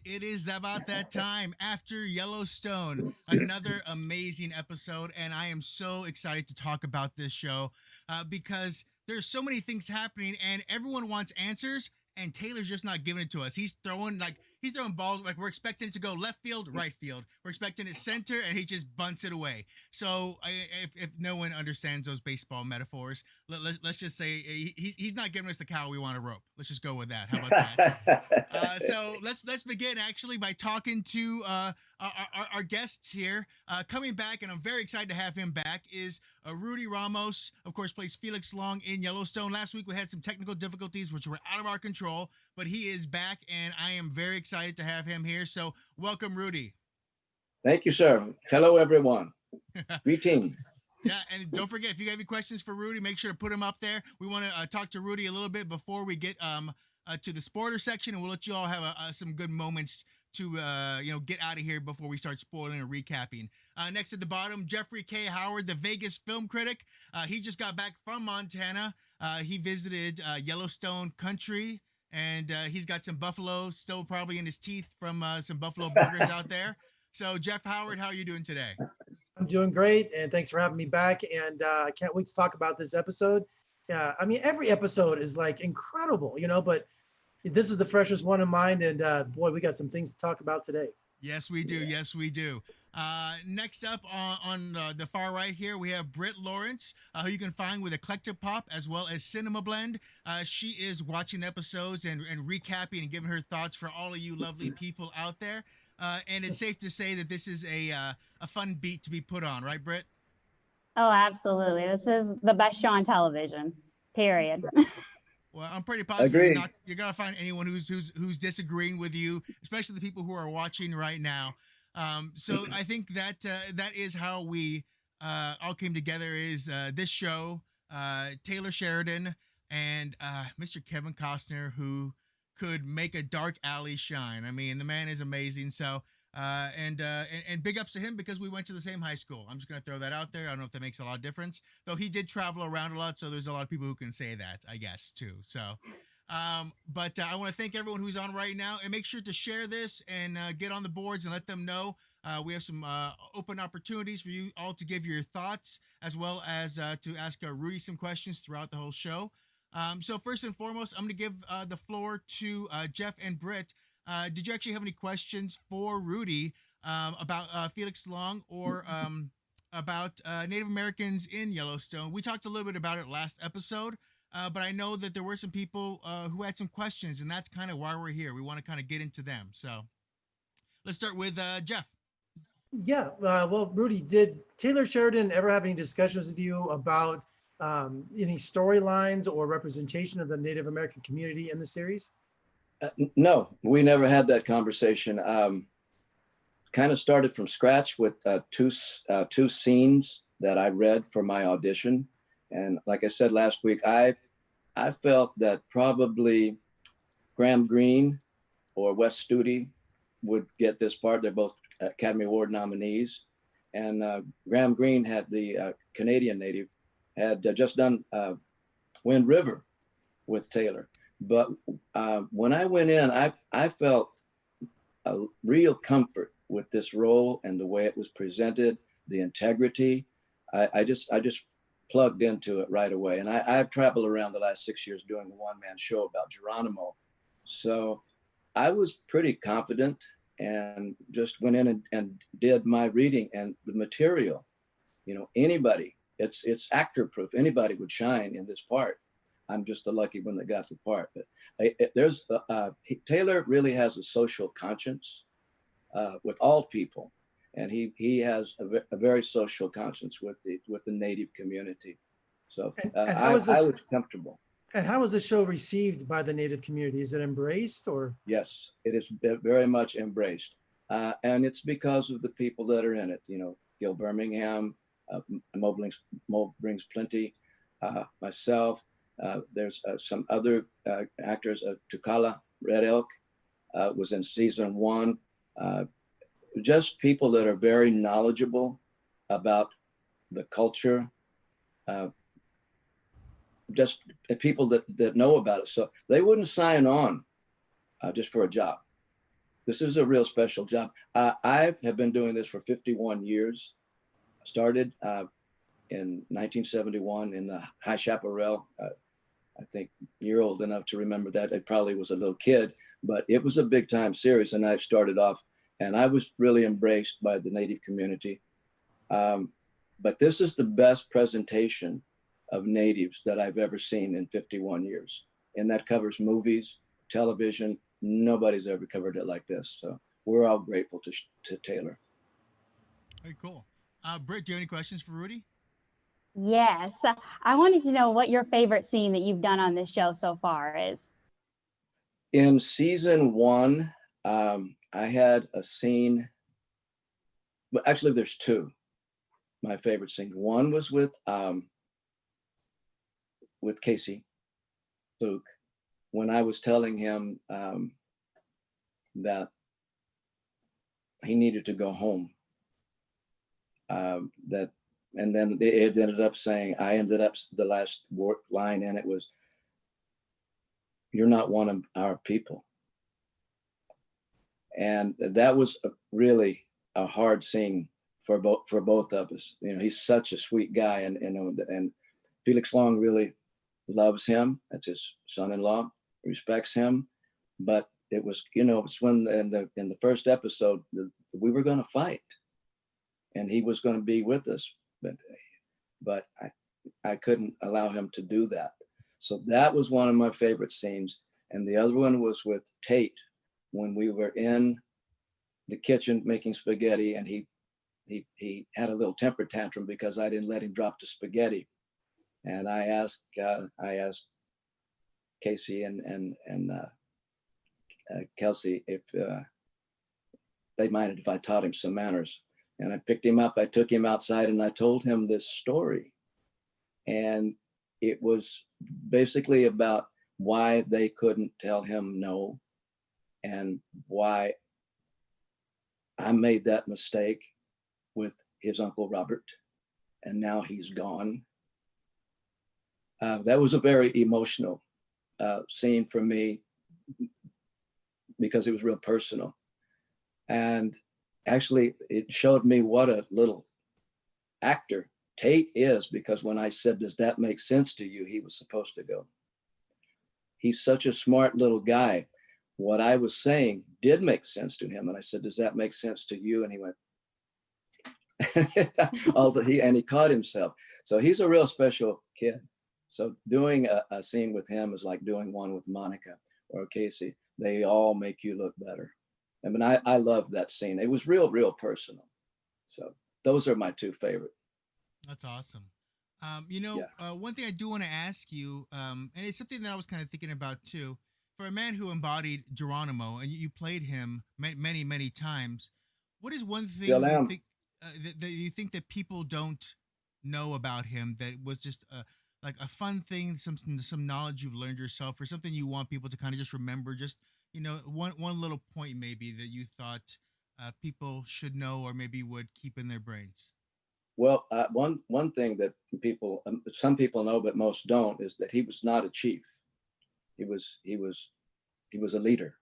It is about that time after Yellowstone. Another amazing episode, and I am so excited to talk about this show because there's so many things happening, and everyone wants answers. And Taylor's just not giving it to us. He's throwing balls like we're expecting it to go left field, right field. We're expecting it center, and he just bunts it away. So if no one understands those baseball metaphors, let's just say he's not giving us the cow we want to rope. Let's just go with that. How about that? So let's begin actually by talking to our guests here. Coming back, and I'm very excited to have him back, is Rudy Ramos, of course, plays Felix Long in Yellowstone. Last week we had some technical difficulties which were out of our control, but he is back, and I am very excited to have him here. So welcome, Rudy. Thank you, sir. Hello, everyone. Greetings. Yeah, and don't forget, if you have any questions for Rudy, make sure to put them up there. We want to talk to Rudy a little bit before we get to the sporter section, and we'll let you all have some good moments to get out of here before we start spoiling and recapping. Next at the bottom, Jeffrey K. Howard, the Vegas film critic. He just got back from Montana. He visited Yellowstone country, and he's got some buffalo still probably in his teeth from some buffalo burgers out there. So, Jeff Howard, how are you doing today? I'm doing great, and thanks for having me back. And I can't wait to talk about this episode. Yeah, I mean, every episode is like incredible, but this is the freshest one in mind. And boy, we got some things to talk about today. Yes, we do. Yes, we do. Next up on the far right here, we have Britt Lawrence, who you can find with Eclectic Pop as well as Cinema Blend. She is watching episodes and recapping and giving her thoughts for all of you lovely people out there. And it's safe to say that this is a fun beat to be put on, right, Britt? Oh, absolutely. This is the best show on television, period. Well, I'm pretty positive you're gonna find anyone who's disagreeing with you, especially the people who are watching right now. So I think that that is how we all came together. Is this show, Taylor Sheridan and Mr. Kevin Costner, who could make a dark alley shine. I mean, the man is amazing. So and big ups to him because we went to the same high school. I'm just gonna throw that out there. I don't know if that makes a lot of difference, though he did travel around a lot, so there's a lot of people who can say that, I guess, too. So but I want to thank everyone who's on right now, and make sure to share this and get on the boards and let them know. We have some open opportunities for you all to give your thoughts, as well as to ask Rudy some questions throughout the whole show. So first and foremost, I'm going to give the floor to Jeff and Britt. Did you actually have any questions for Rudy about Felix Long or about Native Americans in Yellowstone? We talked a little bit about it last episode, but I know that there were some people who had some questions, and that's kind of why we're here. We want to kind of get into them. So let's start with Jeff. Yeah, well, Rudy, did Taylor Sheridan ever have any discussions with you about any storylines or representation of the Native American community in the series? No, we never had that conversation. Kind of started from scratch with two scenes that I read for my audition. And like I said last week, I felt that probably Graham Greene or Wes Studi would get this part. They're both Academy Award nominees. And Graham Greene had the Canadian native, had just done Wind River with Taylor. But when I went in, I felt a real comfort with this role and the way it was presented, the integrity. I just plugged into it right away. And I've traveled around the last 6 years doing a one-man show about Geronimo. So I was pretty confident and just went in and did my reading and the material. Anybody, it's actor proof. Anybody would shine in this part. I'm just the lucky one that got the part. But Taylor really has a social conscience with all people, and he has a very social conscience with the Native community. So I was comfortable. And how was the show received by the Native community? Is it embraced or? Yes, it is very much embraced, and it's because of the people that are in it. Gil Birmingham, Mo Brings Plenty, myself. There's some other actors. Tukala Red Elk was in season 1. Just people that are very knowledgeable about the culture. Just people that know about it. So they wouldn't sign on just for a job. This is a real special job. I have been doing this for 51 years. Started in 1971 in the High Chaparral. I think you're old enough to remember that. I probably was a little kid, but it was a big time series. And I started off, and I was really embraced by the Native community. But this is the best presentation of Natives that I've ever seen in 51 years. And that covers movies, television. Nobody's ever covered it like this. So we're all grateful to Taylor. Very cool. Britt, do you have any questions for Rudy? Yes. I wanted to know what your favorite scene that you've done on this show so far is. In season 1, I had a scene, but actually there's 2. My favorite scene. One was with Casey Luke, when I was telling him that he needed to go home. And then it ended up saying, I ended up the last line, and it was, "You're not one of our people." And that was really a hard scene for both of us. You know, he's such a sweet guy, and Felix Long really loves him. That's his son-in-law, respects him. But it was, it's when in the first episode we were going to fight, and he was going to be with us, but I couldn't allow him to do that. So that was one of my favorite scenes. And the other one was with Tate, when we were in the kitchen making spaghetti, and he had a little temper tantrum because I didn't let him drop the spaghetti. And I asked Casey and Kelsey if they minded if I taught him some manners. And I picked him up, I took him outside, and I told him this story. And it was basically about why they couldn't tell him no, and why I made that mistake with his Uncle Robert, and now he's gone. That was a very emotional scene for me, because it was real personal. And actually, it showed me what a little actor Tate is, because when I said, "Does that make sense to you?" he was supposed to go. He's such a smart little guy. What I was saying did make sense to him. And I said, "Does that make sense to you?" And he went, and he caught himself. So he's a real special kid. So doing a scene with him is like doing one with Monica or Casey. They all make you look better. I mean, I loved that scene. It was real personal. So those are my 2 favorite. That's awesome. One thing I do want to ask you, and it's something that I was kind of thinking about too, for a man who embodied Geronimo, and you played him many times, what is one thing you think that people don't know about him that was just like a fun thing, some knowledge you've learned yourself, or something you want people to kind of just remember, just one little point maybe that you thought people should know, or maybe would keep in their brains? Well, one thing that some people know, but most don't, is that he was not a chief. He was a leader.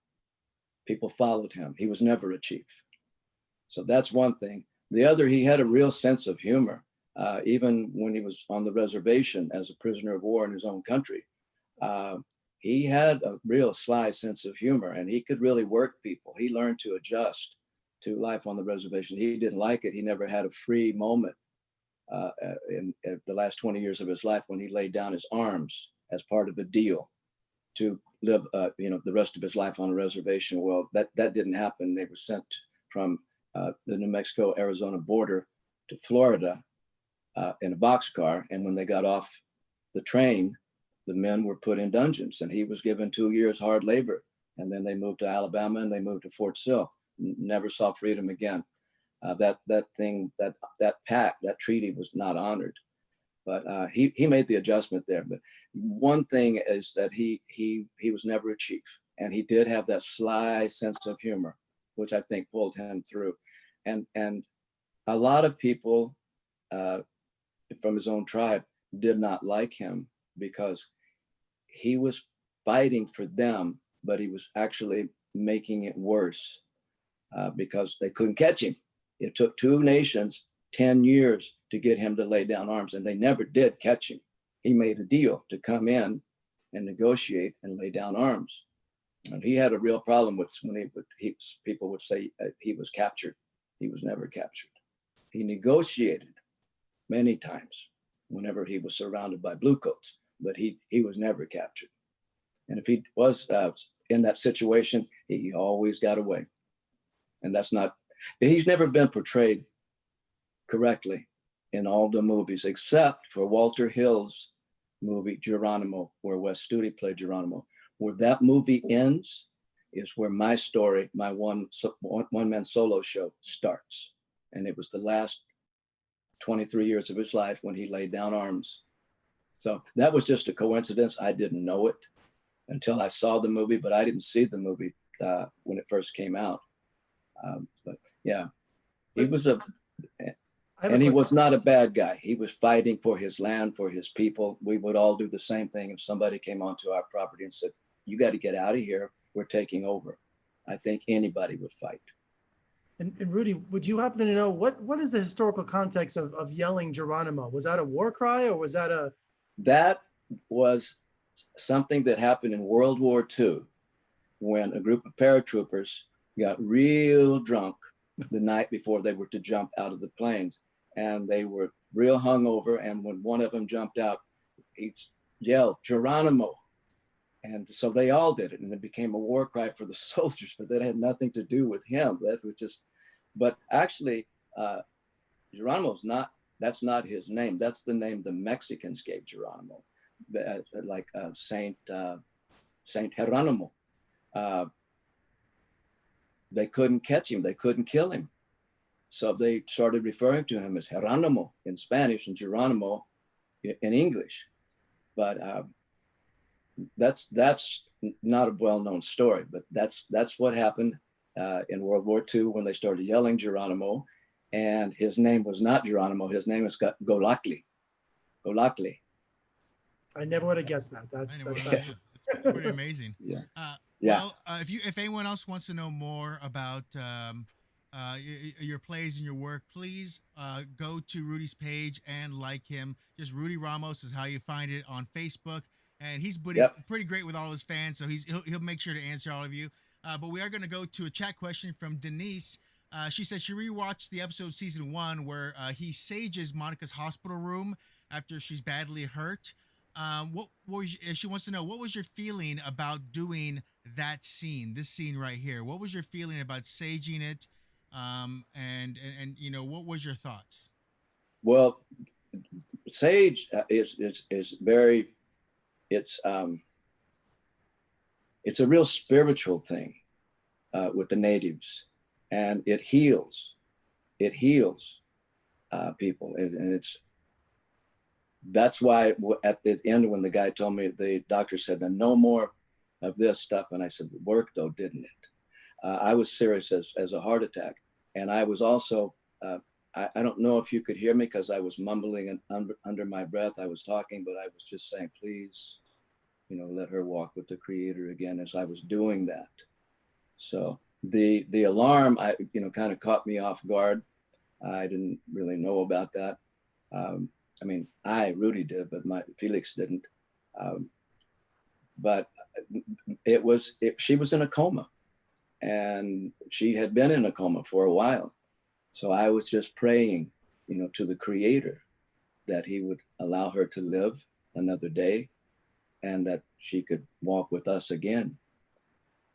People followed him. He was never a chief. So that's one thing. The other, he had a real sense of humor. Even when he was on the reservation as a prisoner of war in his own country, he had a real sly sense of humor, and he could really work people. He learned to adjust to life on the reservation. He didn't like it. He never had a free moment in the last 20 years of his life, when he laid down his arms as part of a deal to live, the rest of his life on a reservation. Well, that didn't happen. They were sent from the New Mexico-Arizona border to Florida in a boxcar. And when they got off the train, the men were put in dungeons, and he was given 2 years hard labor. And then they moved to Alabama, and they moved to Fort Sill. Never saw freedom again. That pact, that treaty was not honored. But he made the adjustment there. But one thing is that he was never a chief, and he did have that sly sense of humor, which I think pulled him through. And a lot of people from his own tribe did not like him, because he was fighting for them, but he was actually making it worse. because they couldn't catch him. It took 2 nations 10 years to get him to lay down arms, and they never did catch him. He made a deal to come in and negotiate and lay down arms. And he had a real problem with when people would say he was captured. He was never captured. He negotiated many times whenever he was surrounded by bluecoats, but he was never captured. And if he was in that situation, he always got away. And he's never been portrayed correctly in all the movies, except for Walter Hill's movie, Geronimo, where Wes Studi played Geronimo. Where that movie ends is where my story, my one-man solo show starts. And it was the last 23 years of his life when he laid down arms. So that was just a coincidence. I didn't know it until I saw the movie, but I didn't see the movie when it first came out. But yeah, he was he was not a bad guy. He was fighting for his land, for his people. We would all do the same thing if somebody came onto our property and said, you got to get out of here, we're taking over. I think anybody would fight. And Rudy, would you happen to know what is the historical context of yelling Geronimo? Was that a war cry, or was that a... That was something that happened in World War II when a group of paratroopers got real drunk the night before they were to jump out of the planes. And they were real hungover. And when one of them jumped out, he yelled, Geronimo. And so they all did it. And it became a war cry for the soldiers, but that had nothing to do with him. That was just, but actually, Geronimo's not, that's not his name. That's the name the Mexicans gave Geronimo, like Saint Geronimo. They couldn't catch him. They couldn't kill him. So they started referring to him as Geronimo in Spanish and Geronimo in English. But that's not a well-known story, but that's what happened in World War II when they started yelling Geronimo. And his name was not Geronimo. His name is Golakli. Golakli. I never would have guessed that. That's pretty amazing. Yeah. Well, if anyone else wants to know more about your plays and your work, please go to Rudy's page and like him. Just Rudy Ramos is how you find it on Facebook, and he's pretty great with all his fans, so he'll make sure to answer all of you. But we are going to go to a chat question from Denise. She says she rewatched the episode season 1 where he sages Monica's hospital room after she's badly hurt. She wants to know, what was your feeling about doing that scene, this scene right here? What was your feeling about saging it? And you know, what was your thoughts? Well, sage is very, it's a real spiritual thing with the natives, and it heals people, and that's why at the end when the guy told me, the doctor said, no more of this stuff, and I said, it worked though, didn't it? I was serious as a heart attack. And I was also, I don't know if you could hear me because I was mumbling and under my breath. I was talking, but I was just saying, please, you know, let her walk with the Creator again as I was doing that. So the alarm, kind of caught me off guard. I didn't really know about that. I mean, Rudy did, but Felix didn't. But she was in a coma. And she had been in a coma for a while. So I was just praying, to the Creator that he would allow her to live another day and that she could walk with us again.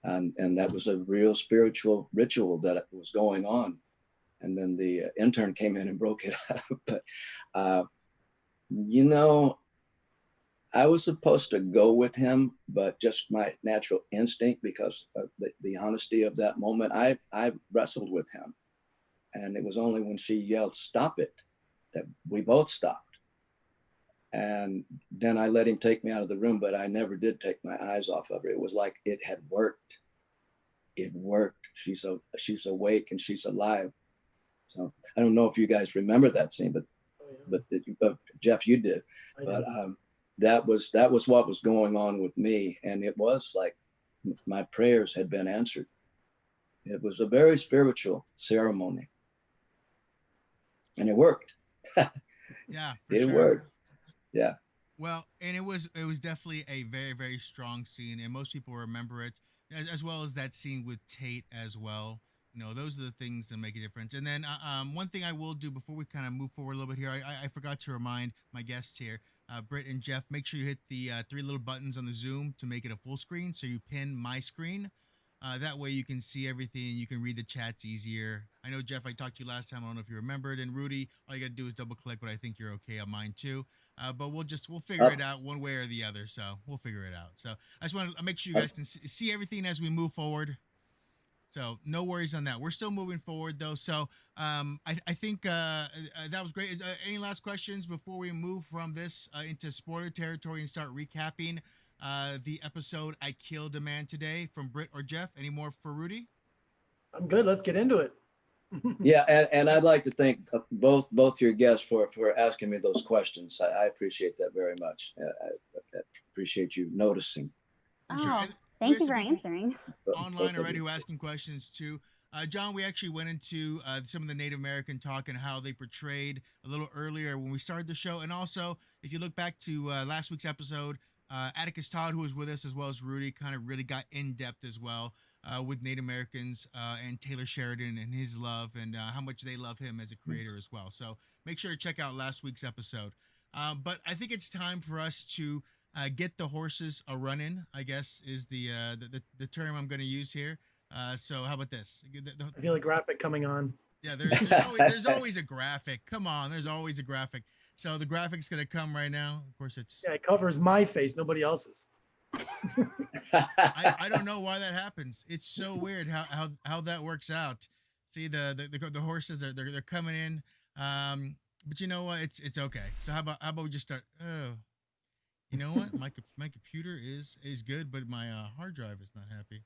And that was a real spiritual ritual that was going on. And then the intern came in and broke it up. But, I was supposed to go with him, but just my natural instinct, because of the honesty of that moment, I wrestled with him. And it was only when she yelled, stop it, that we both stopped. And then I let him take me out of the room, but I never did take my eyes off of her. It was like it had worked. It worked. She's awake and she's alive. So I don't know if you guys remember that scene, but Jeff, you did. But that was what was going on with me. And it was like my prayers had been answered. It was a very spiritual ceremony, and it worked. Yeah, it sure. worked. Yeah. Well, and it was definitely a very, very strong scene, and most people remember it, as well as that scene with Tate as well. You know, those are the things that make a difference. And then one thing I will do before we kind of move forward a little bit here, I forgot to remind my guests here, Britt and Jeff, make sure you hit the three little buttons on the Zoom to make it a full screen. So you pin my screen. That way you can see everything and you can read the chats easier. I know, Jeff, I talked to you last time. I don't know if you remembered. And Rudy, all you got to do is double click, but I think you're okay on mine too. But we'll figure it out one way or the other. So we'll figure it out. So I just want to make sure you guys can see everything as we move forward. So no worries on that. We're still moving forward though. So I think that was great. Any last questions before we move from this into spoiler territory and start recapping the episode I Killed a Man Today from Britt or Jeff? Any more for Rudy? I'm good. Let's get into it. Yeah, and I'd like to thank both your guests for asking me those questions. I appreciate that very much. I appreciate you noticing. Oh, thank you for answering. Online already who asking questions too. John, we actually went into some of the Native American talk and how they portrayed a little earlier when we started the show. And also, if you look back to last week's episode, Atticus Todd, who was with us, as well as Rudy, kind of really got in depth as well with Native Americans and Taylor Sheridan and his love and how much they love him as a creator as well. So make sure to check out last week's episode. But I think it's time for us to get the horses a running, I guess is the term I'm going to use here. So how about this? I feel a graphic coming on. Yeah, there's always a graphic. Come on, there's always a graphic. So the graphic's going to come right now. Of course, it's... Yeah, it covers my face, nobody else's. I don't know why that happens. It's so weird how that works out. See the horses they're coming in. But you know what? It's okay. So how about we just start? Oh, you know what? My computer is good, but my hard drive is not happy.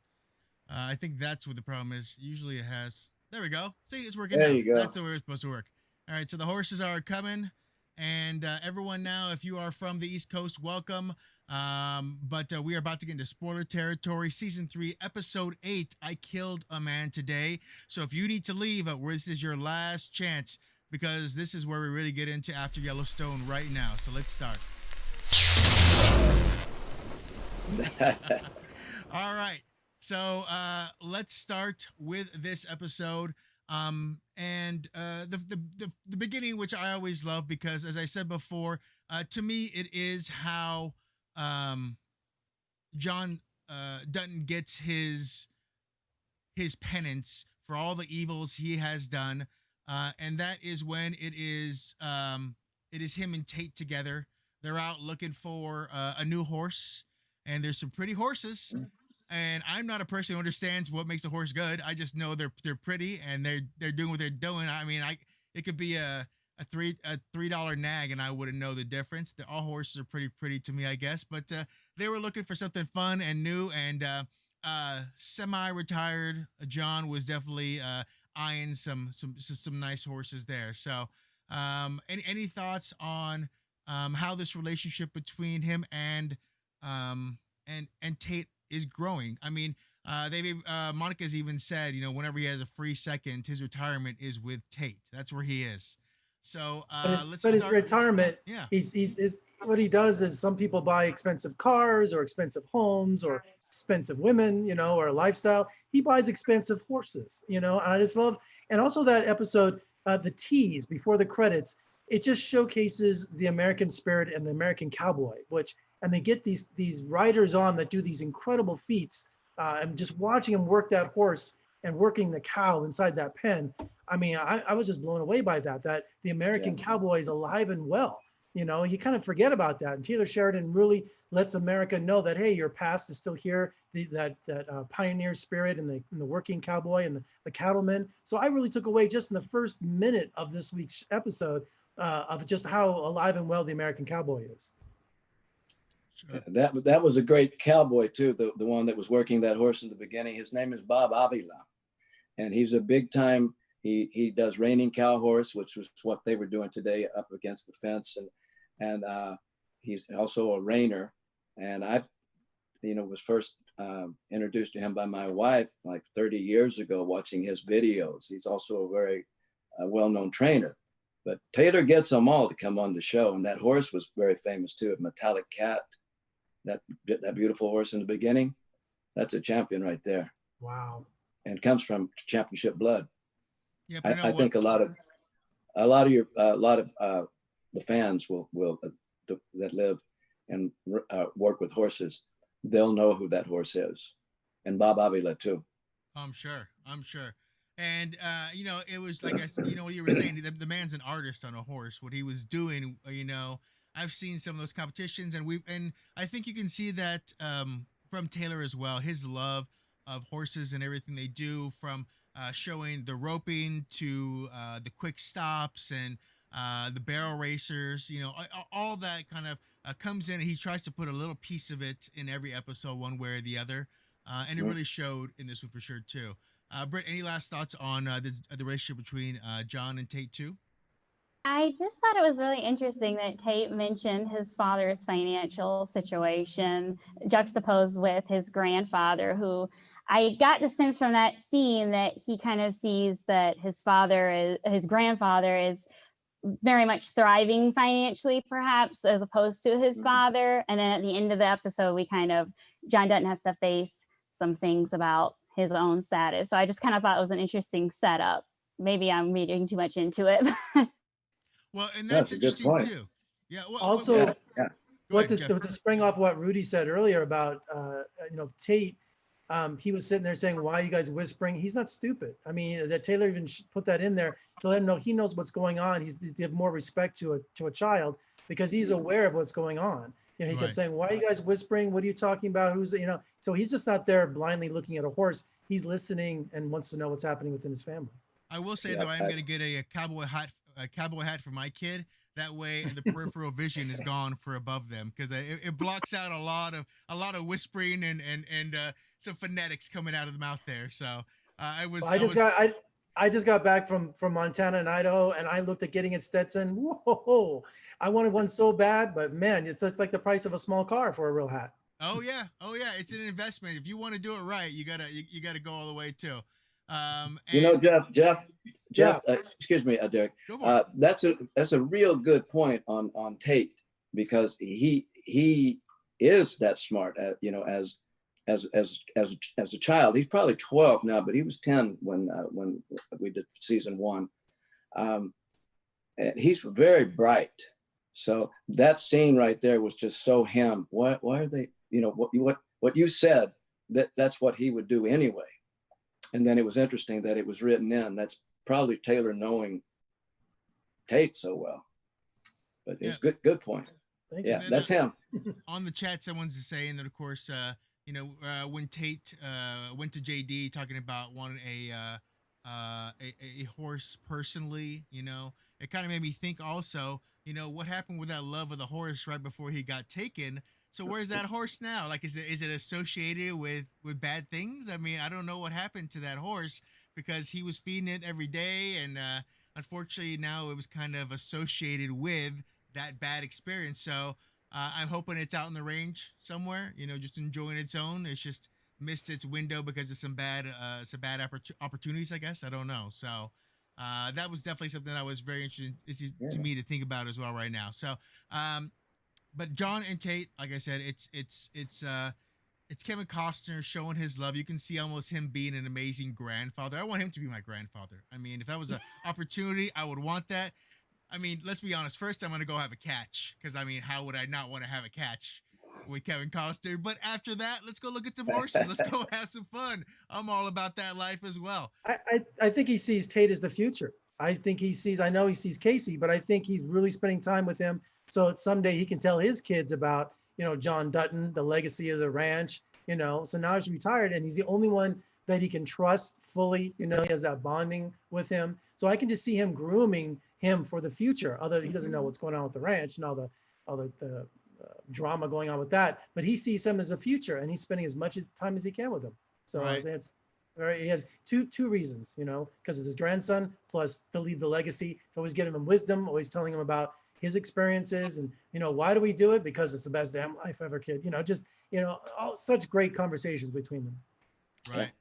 I think that's what the problem is. Usually it has. There we go. See, it's working. There now. you go. That's the way it's supposed to work. All right. So the horses are coming. And everyone now, if you are from the East Coast, welcome. But we are about to get into spoiler territory. Season 3, Episode 8, I Killed a Man Today. So if you need to leave, this is your last chance because this is where we really get into After Yellowstone right now. So let's start. All right. So let's start with this episode. And the beginning, which I always love because, as I said before, to me it is how John Dutton gets his penance for all the evils he has done, and that is when it is him and Tate together. They're out looking for a new horse, and there's some pretty horses. And I'm not a person who understands what makes a horse good. I just know they're pretty and they're doing what they're doing. I mean, it could be a $3 nag and I wouldn't know the difference. All horses are pretty to me, I guess. But they were looking for something fun and new. And semi-retired John was definitely eyeing some nice horses there. So any thoughts on how this relationship between him and Tate is growing? I mean, Monica's even said, whenever he has a free second, his retirement is with Tate. That's where he is. So his retirement, yeah, he's what he does is some people buy expensive cars or expensive homes or expensive women, or lifestyle. He buys expensive horses, and I just love, and also that episode, the tease before the credits, it just showcases the American spirit and the American cowboy, and they get these riders on that do these incredible feats. And just watching him work that horse and working the cow inside that pen. I mean, I was just blown away by that the American cowboy is alive and well. You kind of forget about that. And Taylor Sheridan really lets America know that, hey, your past is still here. That pioneer spirit and the working cowboy and the cattleman. So I really took away just in the first minute of this week's episode of just how alive and well the American cowboy is. Sure. That was a great cowboy too. The one that was working that horse in the beginning. His name is Bob Avila, and he's a big time. He does reining cow horse, which was what they were doing today up against the fence, and he's also a reiner. And I've was introduced to him by my wife like 30 years ago, watching his videos. He's also a very well-known trainer. But Taylor gets them all to come on the show. And that horse was very famous too, a metallic cat, that beautiful horse in the beginning. That's a champion right there. Wow. And comes from championship blood. Yeah, I think a lot of the fans will that live and work with horses, they'll know who that horse is, and Bob Avila too. I'm sure. And you know, it was like you know what you were saying. The man's an artist on a horse. What he was doing, you know, I've seen some of those competitions, and I think you can see that from Taylor as well. His love of horses and everything they do, from showing the roping to the quick stops and the barrel racers, you know, all that kind of comes in, and he tries to put a little piece of it in every episode, one way or the other. And it really showed in this one for sure too. Britt, any last thoughts on the relationship between John and Tate too? I just thought it was really interesting that Tate mentioned his father's financial situation juxtaposed with his grandfather, who I got the sense from that scene that he kind of sees that his grandfather is very much thriving financially, perhaps, as opposed to his father. And then at the end of the episode, John Dutton has to face some things about his own status. So I just kind of thought it was an interesting setup. Maybe I'm reading too much into it. Well, and that's interesting too. Yeah. Well, also, to spring off what Rudy said earlier about, Tate, he was sitting there saying, "Why are you guys whispering?" He's not stupid. I mean, that Taylor even put that in there to let him know he knows what's going on. He's give more respect to a child because he's aware of what's going on. You know, he kept saying, "Why are you guys whispering? What are you talking about? Who's?" You know, so he's just not there blindly looking at a horse. He's listening and wants to know what's happening within his family. I will say though, I am going to get a cowboy hat for my kid. That way, the peripheral vision is gone for above them, because it blocks out a lot of whispering and some phonetics coming out of the mouth there. So I just got back from Montana and Idaho, and I looked at getting a Stetson. Whoa! I wanted one so bad, but man, it's just like the price of a small car for a real hat. Oh yeah, it's an investment. If you want to do it right, you gotta go all the way too. Jeff, excuse me, Derek. That's a real good point on Tate, because he is that smart. As a child, he's probably 12 now, but he was 10 when we did season 1. And he's very bright. So that scene right there was just so him. Why are they? What you said, that's what he would do anyway. And then it was interesting that it was written in. That's probably Taylor knowing Tate so well. But it's good point. That's him. On the chat, someone's saying that, of course, when Tate went to JD talking about wanting a horse personally, it kind of made me think also, what happened with that love of the horse right before he got taken. So where's that horse now? Like, is it associated with bad things? I mean, I don't know what happened to that horse, because he was feeding it every day, and unfortunately now it was kind of associated with that bad experience. So I'm hoping it's out in the range somewhere, just enjoying its own. It's just missed its window because of some bad opportunities, I guess. I don't know. So that was definitely something that was very interesting to me to think about as well right now. So but John and Tate, like I said, it's Kevin Costner showing his love. You can see almost him being an amazing grandfather. I want him to be my grandfather. I mean, if that was an opportunity, I would want that. I mean, let's be honest. First, I'm going to go have a catch, because, I mean, how would I not want to have a catch with Kevin Costner? But after that, let's go look at some horses. Let's go have some fun. I'm all about that life as well. I think he sees Tate as the future. I know he sees Casey, but I think he's really spending time with him. So someday he can tell his kids about, John Dutton, the legacy of the ranch, so now he's retired and he's the only one that he can trust fully. He has that bonding with him. So I can just see him grooming him for the future. Although he doesn't know what's going on with the ranch and all the drama going on with that, but he sees him as a future, and he's spending as much time as he can with him. So that's he has two reasons, because it's his grandson, plus to leave the legacy, to always giving him wisdom, always telling him about his experiences, and why do we do it? Because it's the best damn life ever, kid. You know, all such great conversations between them. Right.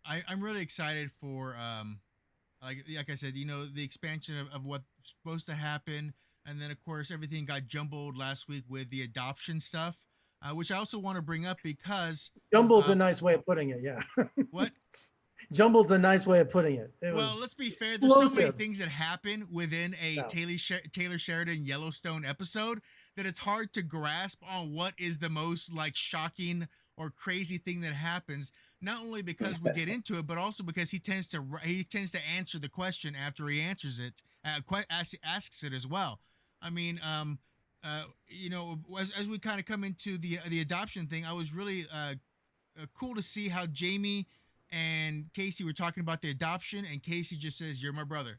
I'm really excited for like I said, you know, the expansion of what's supposed to happen, and then of course everything got jumbled last week with the adoption stuff, which I also want to bring up because Jumbled's a nice way of putting it. Yeah. what? Jumbled's a nice way of putting it. Well, let's be fair. Explosive. There's so many things that happen within a Taylor Sheridan Yellowstone episode that it's hard to grasp on what is the most like shocking or crazy thing that happens. Not only because we get into it, but also because he tends to answer the question after he answers it, asks it as well. I mean, you know, as we kind of come into the adoption thing, I was really cool to see how Jamie and Casey were talking about the adoption, and Casey just says, "You're my brother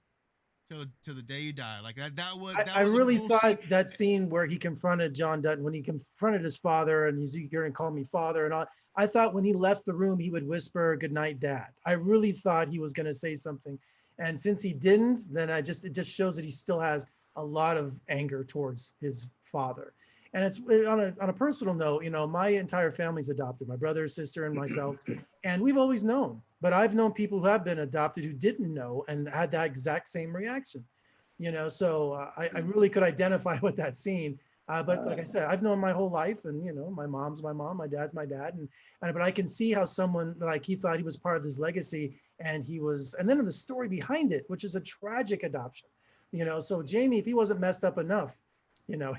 till the day you die." Like that was. I really thought that scene where he confronted John Dutton, when he confronted his father, and you're going to call me father, and all. I thought when he left the room, he would whisper, "Good night, Dad." I really thought he was going to say something, and since he didn't, then it just shows that he still has a lot of anger towards his father. And it's on a personal note, you know, my entire family's adopted, my brother, sister, and myself, and we've always known. But I've known people who have been adopted who didn't know and had that exact same reaction, you know. So I really could identify with that scene. But like I said, I've known my whole life, and you know, my mom's my mom, my dad's my dad, and but I can see how someone like he thought he was part of his legacy, and he was, and then the story behind it, which is a tragic adoption, you know. So Jamie, if he wasn't messed up enough, you know,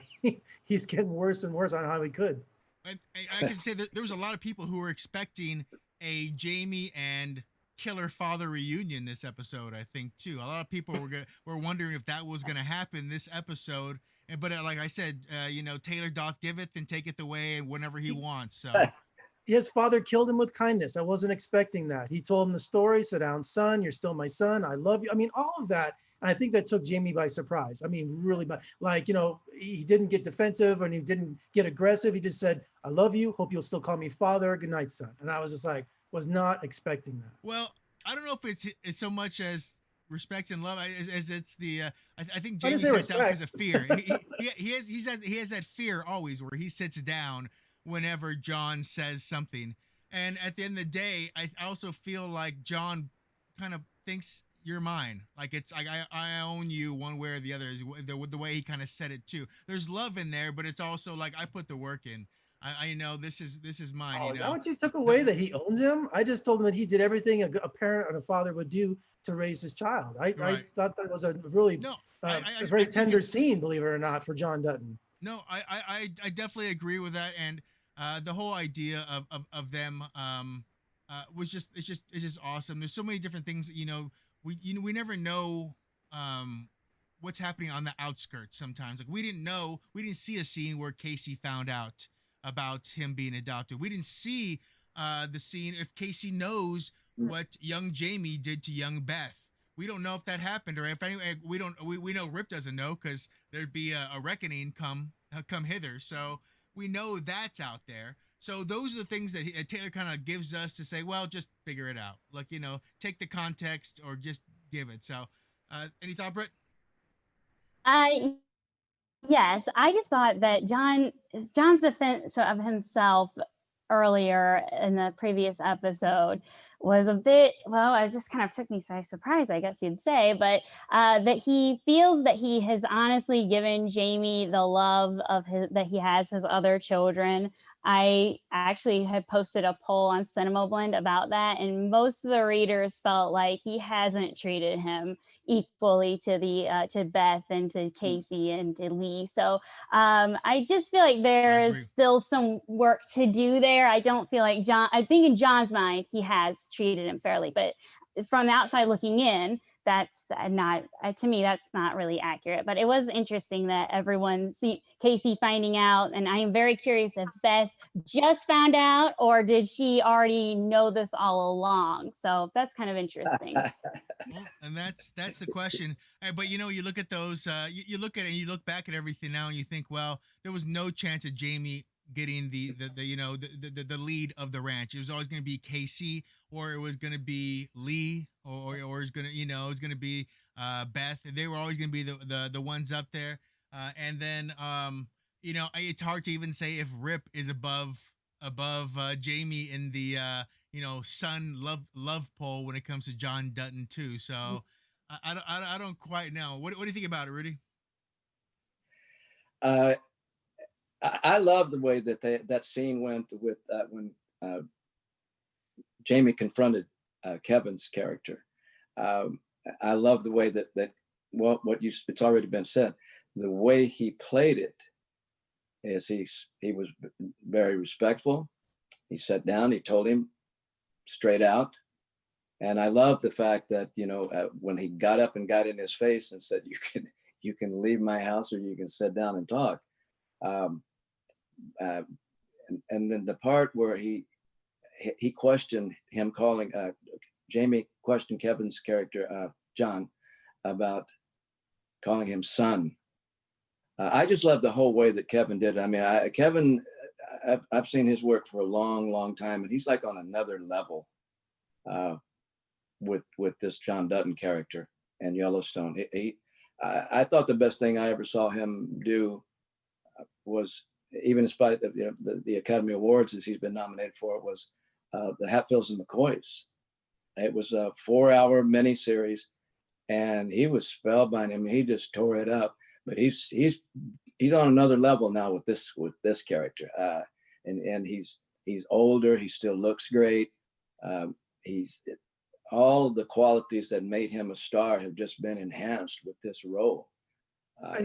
he's getting worse and worse on how he could. And I can say that there was a lot of people who were expecting a Jamie and killer father reunion this episode. I think too. A lot of people were wondering if that was gonna happen this episode. But like I said, you know, Taylor doth giveth and taketh away whenever he wants. So his father killed him with kindness. I wasn't expecting that. He told him the story, "Sit down, son. You're still my son. I love you." I mean, all of that. And I think that took Jamie by surprise. I mean, really, like, you know, he didn't get defensive and he didn't get aggressive. He just said, "I love you. Hope you'll still call me father. Good night, son." And I was just like, was not expecting that. Well, I don't know if it's so much as respect and love as it's the I think Jamie sits down because of fear. he has that fear always where he sits down whenever John says something. And at the end of the day, I also feel like John kind of thinks you're mine. Like it's like I own you one way or the other. Is the way he kind of said it too. There's love in there, but it's also like I put the work in. I know this is mine. Oh, you know? is that what you took away, that he owns him? I just told him that he did everything a parent and a father would do to raise his child. I thought that was a really a very tender scene, believe it or not, for John Dutton. No, I definitely agree with that, and the whole idea of them was just it's just awesome. There's so many different things that, you know, we never know what's happening on the outskirts sometimes. Like we didn't see a scene where Casey found out about him being adopted. We didn't see the scene if Casey knows what young Jamie did to young Beth. We don't know if that happened, or if anyway, we know Rip doesn't know, because there'd be a reckoning come hither. So we know that's out there. So those are the things that Taylor kind of gives us to say, well, just figure it out. Like, you know, take the context or just give it. So any thought, Britt? Yes, I just thought that John's defense of himself earlier in the previous episode was a bit, well, it just kind of took me by surprise, I guess you'd say, but that he feels that he has honestly given Jamie the love of that he has his other children. I actually had posted a poll on Cinema Blend about that, and most of the readers felt like he hasn't treated him equally to Beth and to Casey and to Lee. So I just feel like there's still some work to do there. I don't feel like I think in John's mind, he has treated him fairly, but from the outside looking in, that's not, to me, that's not really accurate. But it was interesting that Casey finding out, and I am very curious if Beth just found out or did she already know this all along. So that's kind of interesting. Well, and that's the question. But you know, you look at those, you look at it, and you look back at everything now, and you think, well, there was no chance of Jamie getting the lead of the ranch. It was always going to be Casey, or it was going to be Lee, or it was going to, you know, it was going to be Beth. They were always going to be the ones up there. And then you know, it's hard to even say if Rip is above above Jamie in the son love poll when it comes to John Dutton too. So I don't quite know. What do you think about it, Rudy? I love the way that that scene went with when Jamie confronted Kevin's character. I love the way that it's already been said. The way he played it is he was very respectful. He sat down. He told him straight out, and I love the fact that when he got up and got in his face and said, "You can leave my house or you can sit down and talk." And then the part where he questioned him, calling Jamie questioned Kevin's character John about calling him son. I just love the whole way that Kevin did it. I mean, Kevin, I've seen his work for a long time, and he's like on another level with this John Dutton character in Yellowstone. I thought the best thing I ever saw him do was, even in spite of the Academy Awards as he's been nominated for, it was the Hatfields and McCoys. It was a 4-hour miniseries, and he was spellbinding. I mean, he just tore it up. But he's on another level now with this character, and he's older. He still looks great. He's all of the qualities that made him a star have just been enhanced with this role. I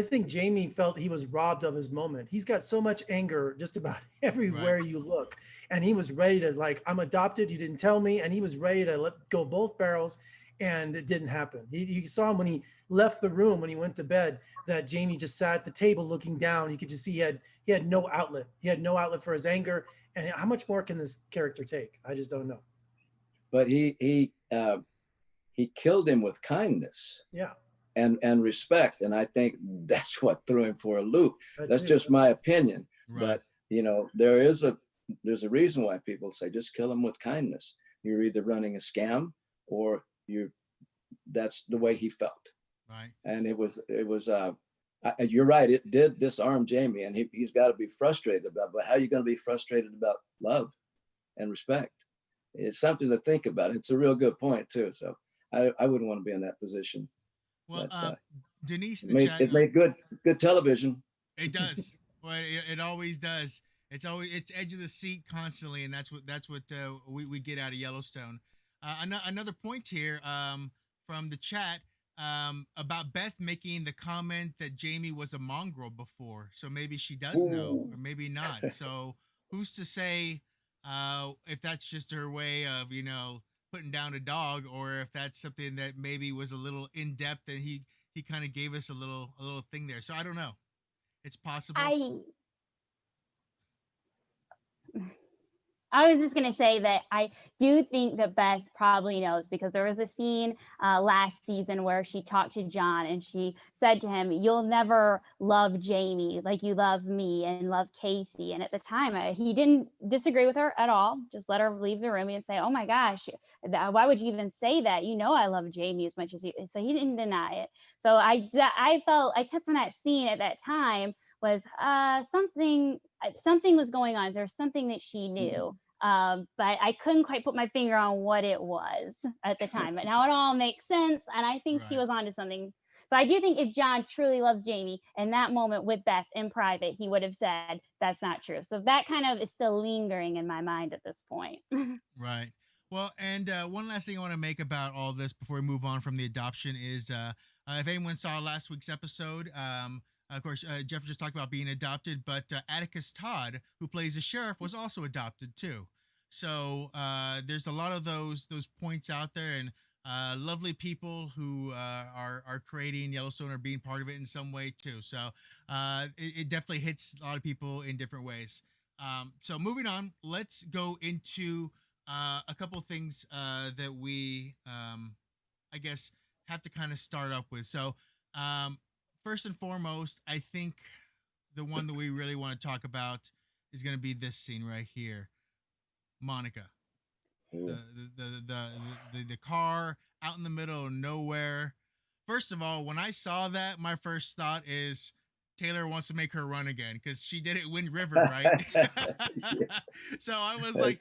think Jamie felt he was robbed of his moment. He's got so much anger just about everywhere you look. And he was ready to, like, I'm adopted, you didn't tell me. And he was ready to let go both barrels, and it didn't happen. You saw him when he left the room, when he went to bed, that Jamie just sat at the table looking down. You could just see he had no outlet. He had no outlet for his anger. And how much more can this character take? I just don't know. But he killed him with kindness. Yeah. And respect. And I think that's what threw him for a loop. That's just my opinion. Right. But there's a reason why people say just kill him with kindness. You're either running a scam or that's the way he felt. Right. And it was you're right, it did disarm Jamie, and he's got to be frustrated about. But how are you going to be frustrated about love and respect? It's something to think about. It's a real good point too. So I wouldn't want to be in that position. Well, but, Denise in the chat, it made good television. It does. Well, it always does. It's edge of the seat constantly, and that's what we get out of Yellowstone. Another point here from the chat about Beth making the comment that Jamie was a mongrel before, so maybe she does know, or maybe not. So who's to say if that's just her way of putting down a dog, or if that's something that maybe was a little in depth and he kind of gave us a little thing there. So I don't know. It's possible. I was just going to say that I do think that Beth probably knows, because there was a scene last season where she talked to John and she said to him, "You'll never love Jamie like you love me and love Casey." And at the time, he didn't disagree with her at all. Just let her leave the room and say, "Oh my gosh, why would you even say that? You know I love Jamie as much as you." So he didn't deny it. So I took from that scene at that time was something was going on. There's something that she knew. But I couldn't quite put my finger on what it was at the time. But now it all makes sense, and I think she was onto something. So I do think if John truly loves Jamie, in that moment with Beth in private, he would have said that's not true. So that kind of is still lingering in my mind at this point. Right. Well, and one last thing I want to make about all this before we move on from the adoption is if anyone saw last week's episode, of course, Jeff just talked about being adopted, but Atticus Todd, who plays the sheriff, was also adopted too. So there's a lot of those points out there, and lovely people who are creating Yellowstone or being part of it in some way too. So it definitely hits a lot of people in different ways. So moving on, let's go into a couple of things that we, I guess, have to kind of start up with. So first and foremost, I think the one that we really want to talk about is going to be this scene right here. Monica, the car out in the middle of nowhere. First of all, when I saw that, my first thought is Taylor wants to make her run again because she did it Wind River, right? So I was like,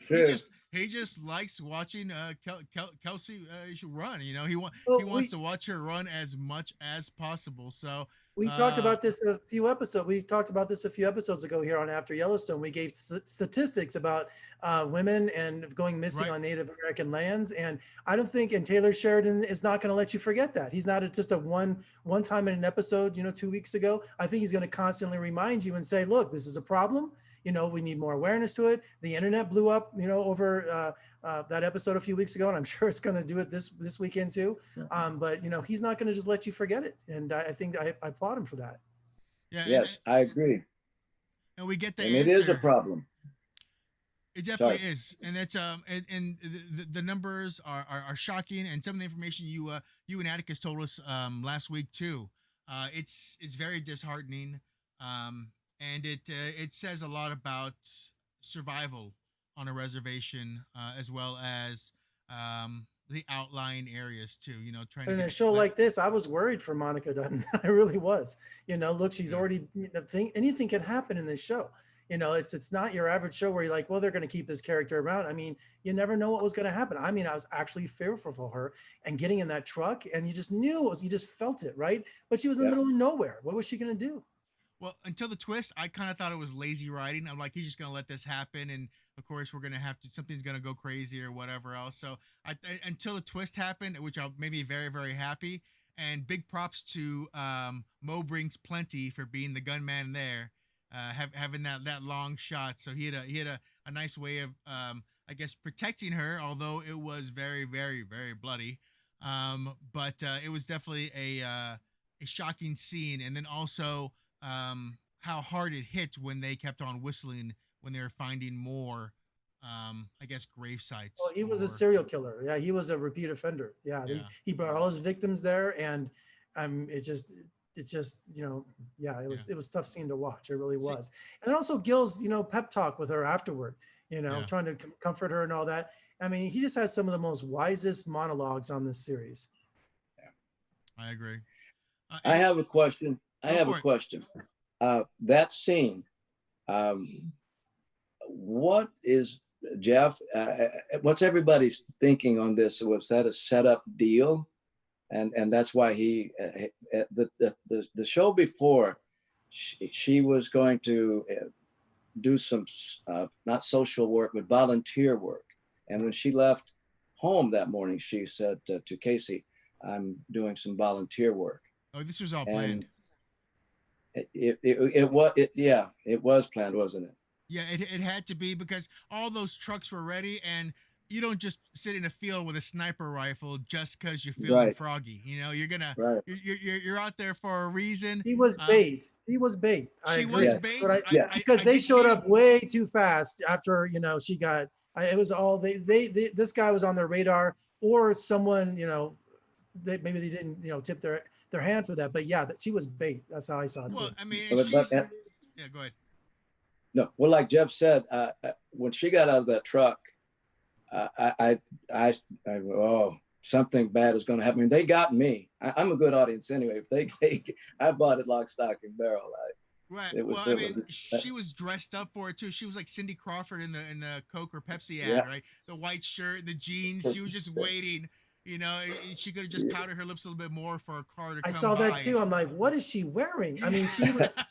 he just likes watching Kelsey run. You know, he wants to watch her run as much as possible. So we talked about this a few episodes. We talked about this a few episodes ago here on After Yellowstone. We gave statistics about women and going missing on Native American lands, and I don't think. And Taylor Sheridan is not going to let you forget that. He's not just a one time in an episode, 2 weeks ago. I think he's going to constantly remind you and say, "Look, this is a problem. We need more awareness to it." The internet blew up, over that episode a few weeks ago, and I'm sure it's going to do it this weekend too. But he's not going to just let you forget it, and I think I applaud him for that. Yeah. Yes, I agree. And we get the and answer. It is a problem. It definitely is, and that's and the numbers are shocking, and some of the information you and Atticus told us last week too. It's very disheartening, and it says a lot about survival on a reservation, as well as the outlying areas too. Trying to. In a show like this, I was worried for Monica Dutton. I really was. Look, she's already. Anything can happen in this show. It's not your average show where you're like, well, they're going to keep this character around. I mean, you never know what was going to happen. I mean, I was actually fearful for her and getting in that truck, and you just knew you just felt it, right? But she was in the middle of nowhere. What was she going to do? Well, until the twist, I kind of thought it was lazy writing. I'm like, he's just going to let this happen. And of course we're going to something's going to go crazy or whatever else. So until the twist happened, which made me very, very happy. And big props to Mo Brings Plenty for being the gunman there. Having that long shot, so he had a nice way of I guess protecting her, although it was very, very, very bloody. But it was definitely a shocking scene, and then also how hard it hit when they kept on whistling when they were finding more I guess grave sites. Well, he was a serial killer. Yeah, he was a repeat offender. Yeah. He brought all his victims there, and it just it was tough scene to watch. It really was. And then also Gil's, pep talk with her afterward, trying to comfort her and all that. I mean, he just has some of the most wisest monologues on this series. Yeah. I agree. I have a question. That scene, what is Jeff, what's everybody's thinking on this? Was that a setup deal? And that's why the show before, she was going to do some not social work but volunteer work. And when she left home that morning, she said to Casey, "I'm doing some volunteer work." Oh, this was all planned. It was planned, wasn't it? Yeah, it had to be, because all those trucks were ready, and you don't just sit in a field with a sniper rifle just because you're feeling froggy. You're gonna you're out there for a reason. He was bait. He was bait. She was bait. Because they showed up way too fast after she got. It was all they this guy was on their radar, or someone maybe they didn't tip their hand for that. But yeah, she was bait. That's how I saw it. Well, I mean, yeah, go ahead. No, well, like Jeff said, when she got out of that truck, something bad is going to happen. They got me. I'm a good audience anyway. I bought it lock, stock, and barrel. She was dressed up for it too. She was like Cindy Crawford in the Coke or Pepsi ad, right? The white shirt, the jeans. She was just waiting. She could have just powdered her lips a little bit more for a car to come by. I saw that too. I'm like, what is she wearing? I mean,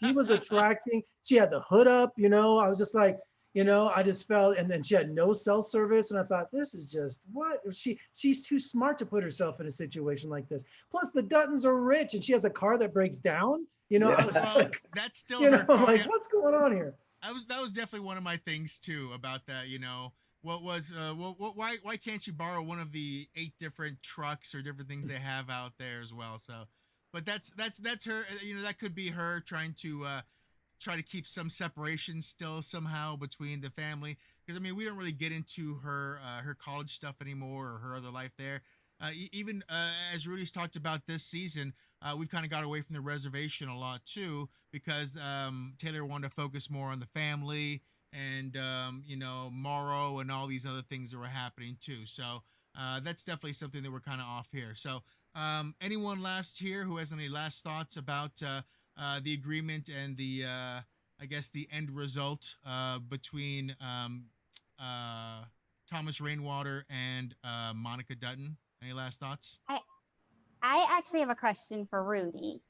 he was attracting. She had the hood up. I was just like, I just felt, and then she had no cell service, and I thought, this is just what she's too smart to put herself in a situation like this. Plus, the Duttons are rich, and she has a car that breaks down. I was like, that's still her car. I'm like, what's going on here? That was definitely one of my things too about that. What was why can't you borrow one of the 8 different trucks or different things they have out there as well? So, but that's her. That could be her trying to keep some separation still somehow between the family, because I mean, we don't really get into her college stuff anymore, or her other life there. Even as Rudy's talked about this season, we've kind of got away from the reservation a lot too, because Taylor wanted to focus more on the family and Morrow and all these other things that were happening too. So that's definitely something that we're kind of off here. So anyone last here who has any last thoughts about the agreement and the I guess the end result between Thomas Rainwater and Monica Dutton. Any last thoughts? I actually have a question for Rudy.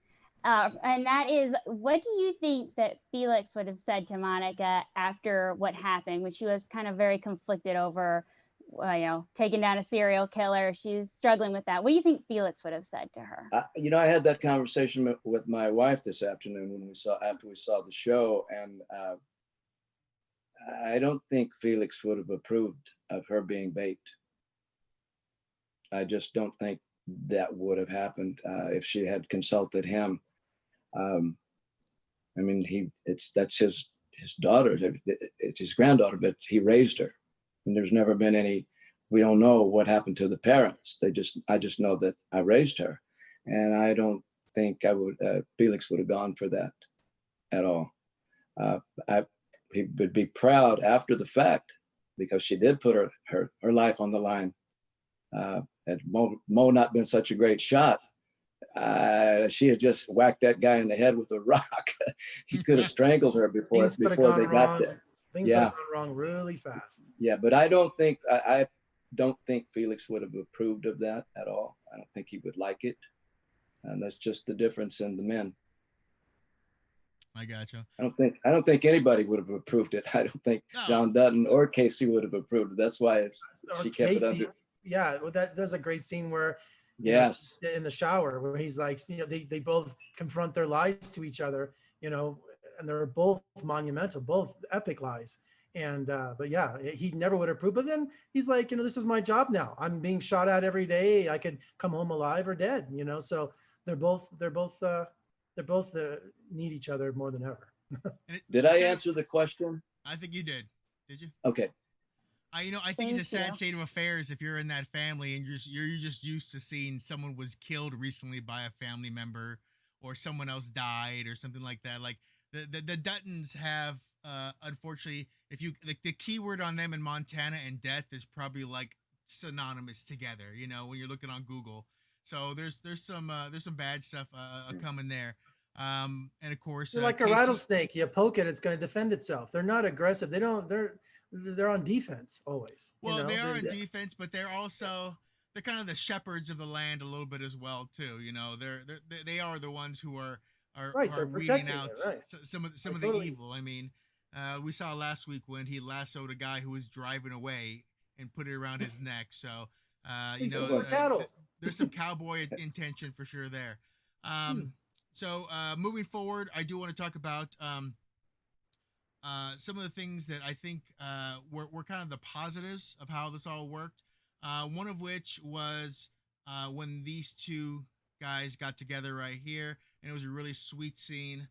And that is, what do you think that Felix would have said to Monica after what happened, when she was kind of very conflicted over, taking down a serial killer? She's struggling with that. What do you think Felix would have said to her? I had that conversation with my wife this afternoon after we saw the show, and I don't think Felix would have approved of her being baked. I just don't think that would have happened if she had consulted him. I mean, that's his daughter, it's his granddaughter, but he raised her, and there's never been any. We don't know what happened to the parents. I just know that I raised her, and I don't think Felix would have gone for that at all. He would be proud after the fact, because she did put her life on the line. Had Mo not been such a great shot, she had just whacked that guy in the head with a rock. He could have strangled her before they got there. Things would have gone wrong really fast. Yeah, but I don't think Felix would have approved of that at all. I don't think he would like it, and that's just the difference in the men. I gotcha. I don't think anybody would have approved it. I don't think John Dutton or Casey would have approved it. That's why she kept it under. Yeah, well, there's a great scene where, yes, in the shower, where he's like, they both confront their lies to each other, and they're both monumental, both epic lies. And but yeah, he never would approve. But then he's like, this is my job now. I'm being shot at every day. I could come home alive or dead. So they're both need each other more than ever. Did I answer the question? I think you did. Did you? Okay. I think it's a sad state of affairs if you're in that family and you're just used to seeing someone was killed recently by a family member, or someone else died or something like that. Like the Duttons have, unfortunately, if you the keyword on them in Montana and death is probably like synonymous together. When you're looking on Google. So there's some bad stuff coming there. And of course, they're like a rattlesnake. You poke it, it's going to defend itself. They're not aggressive. They're on defense always. Well, they are on defense, but they're kind of the shepherds of the land a little bit as well too. They are the ones who are weeding out some of the evil. I mean, we saw last week when he lassoed a guy who was driving away and put it around his neck. So there's some cowboy intention for sure there. So moving forward, I do want to talk about some of the things that I think were kind of the positives of how this all worked. One of which was when these two guys got together right here, and it was a really sweet scene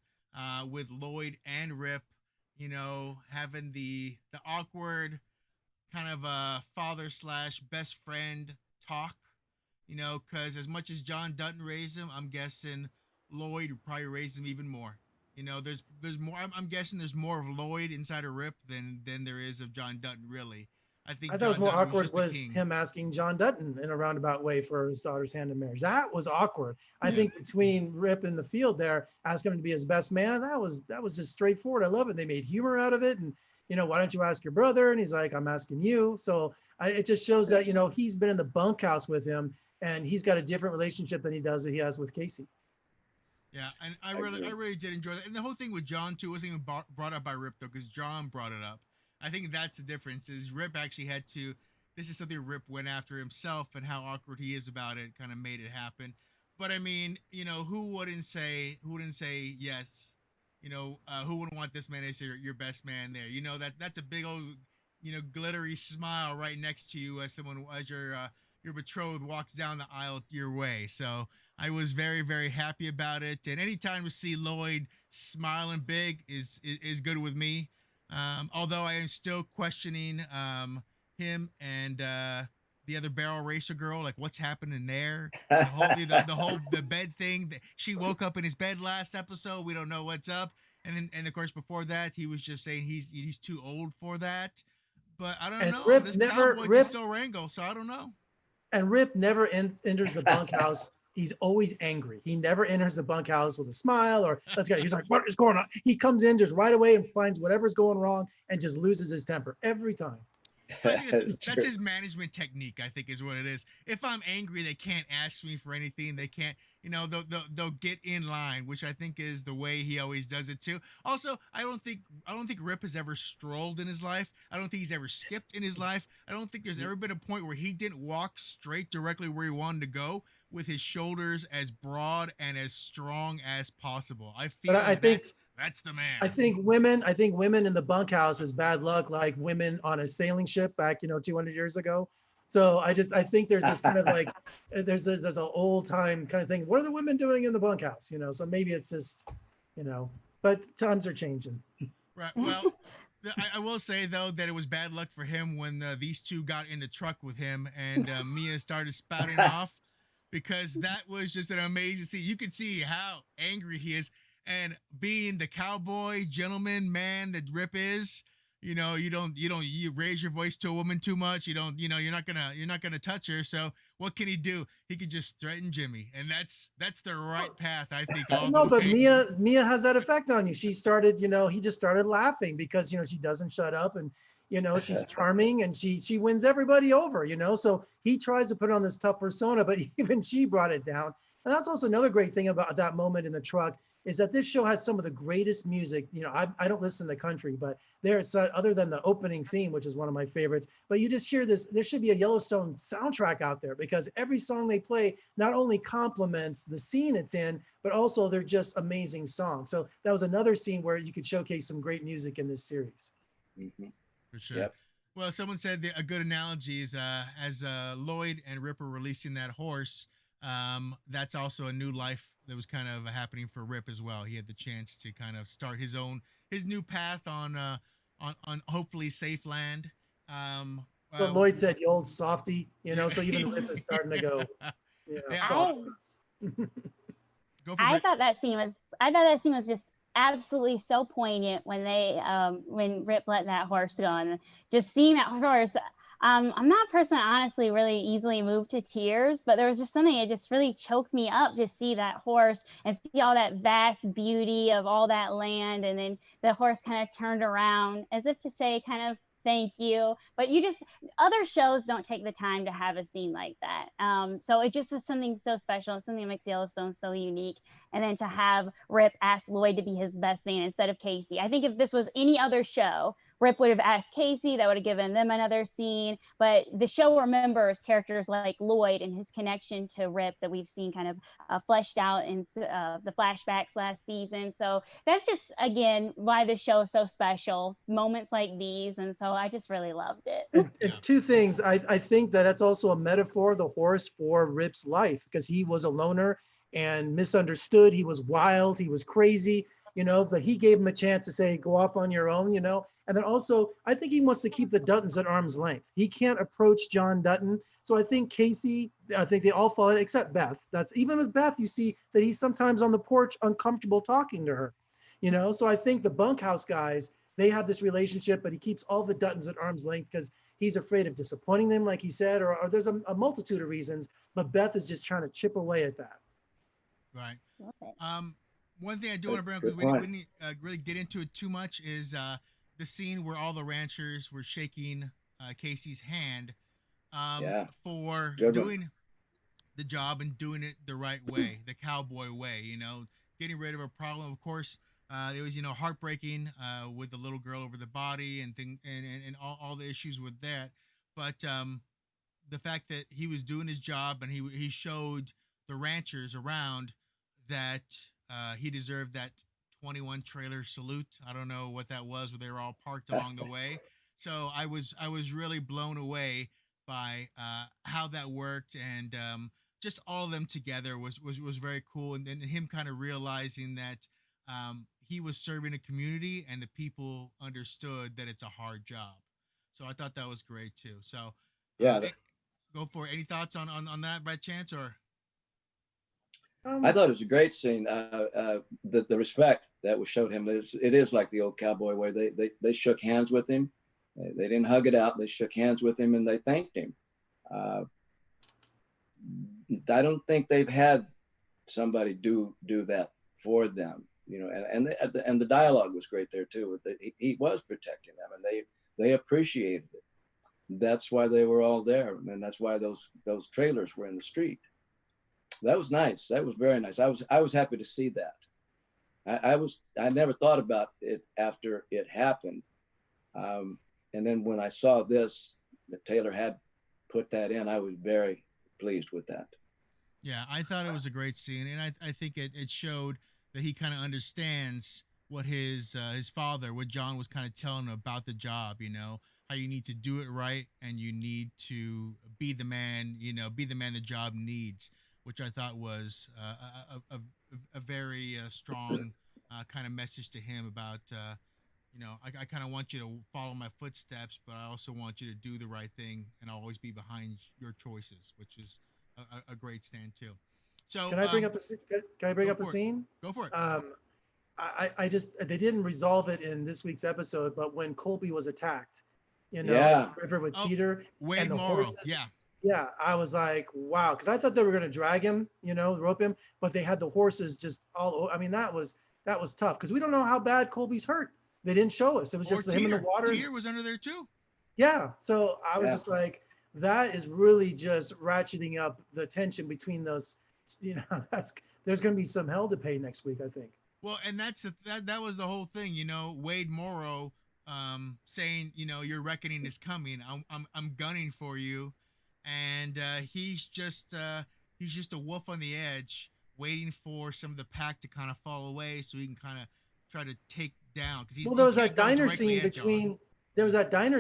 with Lloyd and Rip, having the awkward kind of father / best friend talk, because as much as John Dutton raised him, I'm guessing Lloyd probably raised him even more. There's more. I'm guessing there's more of Lloyd inside of Rip than there is of John Dutton. Really, I thought it was more awkward with him asking John Dutton in a roundabout way for his daughter's hand in marriage. That was awkward. I think between Rip in the field there, asking him to be his best man, that was just straightforward. I love it. They made humor out of it, and why don't you ask your brother? And he's like, I'm asking you. So it just shows that he's been in the bunkhouse with him, and he's got a different relationship than he has with Casey. Yeah, and I really did enjoy that. And the whole thing with John too wasn't even brought up by Rip though, because John brought it up. I think that's the difference. Is Rip actually had to. This is something Rip went after himself, and how awkward he is about it kind of made it happen. But I mean, who wouldn't say yes? Who wouldn't want this man as your best man there? That's a big old, glittery smile right next to you as your betrothed walks down the aisle your way. So I was very, very happy about it. And anytime we see Lloyd smiling big is good with me. Although I am still questioning him and the other barrel racer girl, like what's happening there. The bed thing. She woke up in his bed last episode. We don't know what's up. And of course before that he was just saying he's too old for that. But I don't know. This cowboy can still wrangle, so I don't know. And Rip never enters the bunkhouse he's always angry. He never enters the bunkhouse with a smile or let's go. He's like, what is going on? He comes in just right away and finds whatever's going wrong and just loses his temper every time. I think that's his management technique, I think, is what it is. If I'm angry, they can't ask me for anything. They can't, they'll get in line, which I think is the way he always does it too. Also, I don't think Rip has ever strolled in his life. I don't think he's ever skipped in his life. I don't think there's ever been a point where he didn't walk straight directly where he wanted to go with his shoulders as broad and as strong as possible. I feel that's the man. I think women in the bunkhouse is bad luck, like women on a sailing ship back, 200 years ago. So I think there's this kind of like, there's an old time kind of thing. What are the women doing in the bunkhouse? So maybe it's just, but times are changing. Right. Well, I will say though that it was bad luck for him when these two got in the truck with him and Mia started spouting off, because that was just an amazing scene. You could see how angry he is. And being the cowboy gentleman man that Rip is, you raise your voice to a woman too much. You're not gonna touch her. So what can he do? He could just threaten Jimmy, and that's the right path, I think. No, but Mia has that effect on you. She started, he just started laughing because she doesn't shut up, and she's charming and she wins everybody over. So he tries to put on this tough persona, but even she brought it down. And that's also another great thing about that moment in the truck, is that this show has some of the greatest music. I don't listen to country, but there's other than the opening theme, which is one of my favorites, but you just hear this. There should be a Yellowstone soundtrack out there, because every song they play not only complements the scene it's in, but also they're just amazing songs. So that was another scene where you could showcase some great music in this series. Mm-hmm. For sure. Yep. Well, someone said that a good analogy is as Lloyd and Rip are releasing that horse, that's also a new life that was kind of happening for Rip as well. He had the chance to kind of start his new path on hopefully safe land. But Lloyd said, "You old softy," so even Rip is starting to go. I thought that scene was just absolutely so poignant when when Rip let that horse go, and just seeing that horse. I'm not a person honestly really easily moved to tears, but there was just something that just really choked me up to see that horse and see all that vast beauty of all that land. And then the horse kind of turned around as if to say kind of thank you. But other shows don't take the time to have a scene like that. So it just is something so special. It's something that makes Yellowstone so unique. And then to have Rip ask Lloyd to be his best man instead of Casey. I think if this was any other show, Rip would have asked Casey, that would have given them another scene. But the show remembers characters like Lloyd and his connection to Rip that we've seen kind of fleshed out in the flashbacks last season. So that's just, again, why the show is so special, moments like these. And so I just really loved it. And two things. I think that's also a metaphor, the horse, for Rip's life, because he was a loner and misunderstood. He was wild. He was crazy, but he gave him a chance to say, go off on your own, And then also, I think he wants to keep the Duttons at arm's length. He can't approach John Dutton. So I think they all fall in, except Beth. Even with Beth, you see that he's sometimes on the porch uncomfortable talking to her, So I think the bunkhouse guys, they have this relationship, but he keeps all the Duttons at arm's length because he's afraid of disappointing them, like he said, or there's a multitude of reasons, but Beth is just trying to chip away at that. Right. One thing I do want to bring up, because we didn't really get into it too much, is the scene where all the ranchers were shaking Casey's hand for doing the job and doing it the right way, the cowboy way, getting rid of a problem. Of course, there was, heartbreaking with the little girl over the body and all the issues with that. But the fact that he was doing his job and he showed the ranchers around that he deserved that 21 trailer salute. I don't know what that was, where they were all parked along the way. So I was really blown away by how that worked, and just all of them together was very cool. And then him kind of realizing that he was serving a community and the people understood that it's a hard job. So I thought that was great too. So go for it. Any thoughts on that by chance, or? I thought it was a great scene. The respect that was showed him, it is like the old cowboy way. They shook hands with him. They didn't hug it out. They shook hands with him and they thanked him. I don't think they've had somebody do that for them, you know, and the dialogue was great there too. He was protecting them, and they appreciated it. That's why they were all there, and that's why those trailers were in the street. That was nice. That was very nice. I was happy to see that. I never thought about it after it happened, and then when I saw this, that Taylor had put that in, I was very pleased with that. Yeah, I thought it was a great scene, and I think it showed that he kind of understands what his father, what John was kind of telling him about the job. You know, how you need to do it right, and you need to be the man. You know, be the man the job needs, which I thought was a very strong kind of message to him about. You know, I kind of want you to follow my footsteps, but I also want you to do the right thing and always be behind your choices, which is a great stand too. So can I bring up a scene? Go for it. I just, they didn't resolve it in this week's episode, but when Colby was attacked, you know, Yeah. river with Teeter Wade and the Morrow. horses. Yeah, I was like, wow, because I thought they were going to drag him, you know, rope him, but they had the horses just all. I mean, that was tough because we don't know how bad Colby's hurt. They didn't show us. It was just him in the water. Teeter was under there too. Yeah, so I was just like, that is really just ratcheting up the tension between those. You know, there's going to be some hell to pay next week, I think. Well, and that was the whole thing, you know. Wade Morrow saying, you know, your reckoning is coming. I'm gunning for you, and he's just a wolf on the edge, waiting for some of the pack to kind of fall away, so he can kind of try to take down. Because there was that diner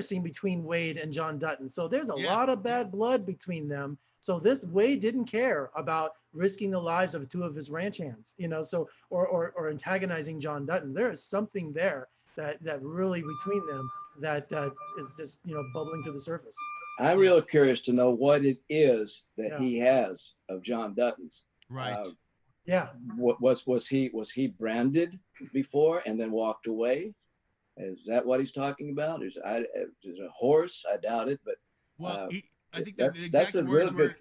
scene between Wade and John Dutton, so there's a lot of bad blood between them. So this Wade didn't care about risking the lives of two of his ranch hands, you know, so or antagonizing John Dutton. There is something there that really between them that is just, you know, bubbling to the surface. I'm real curious to know what it is that he has of John Dutton's. Right. Was he branded before and then walked away? Is that what he's talking about? Is a horse? I doubt it, but I think that's a real good.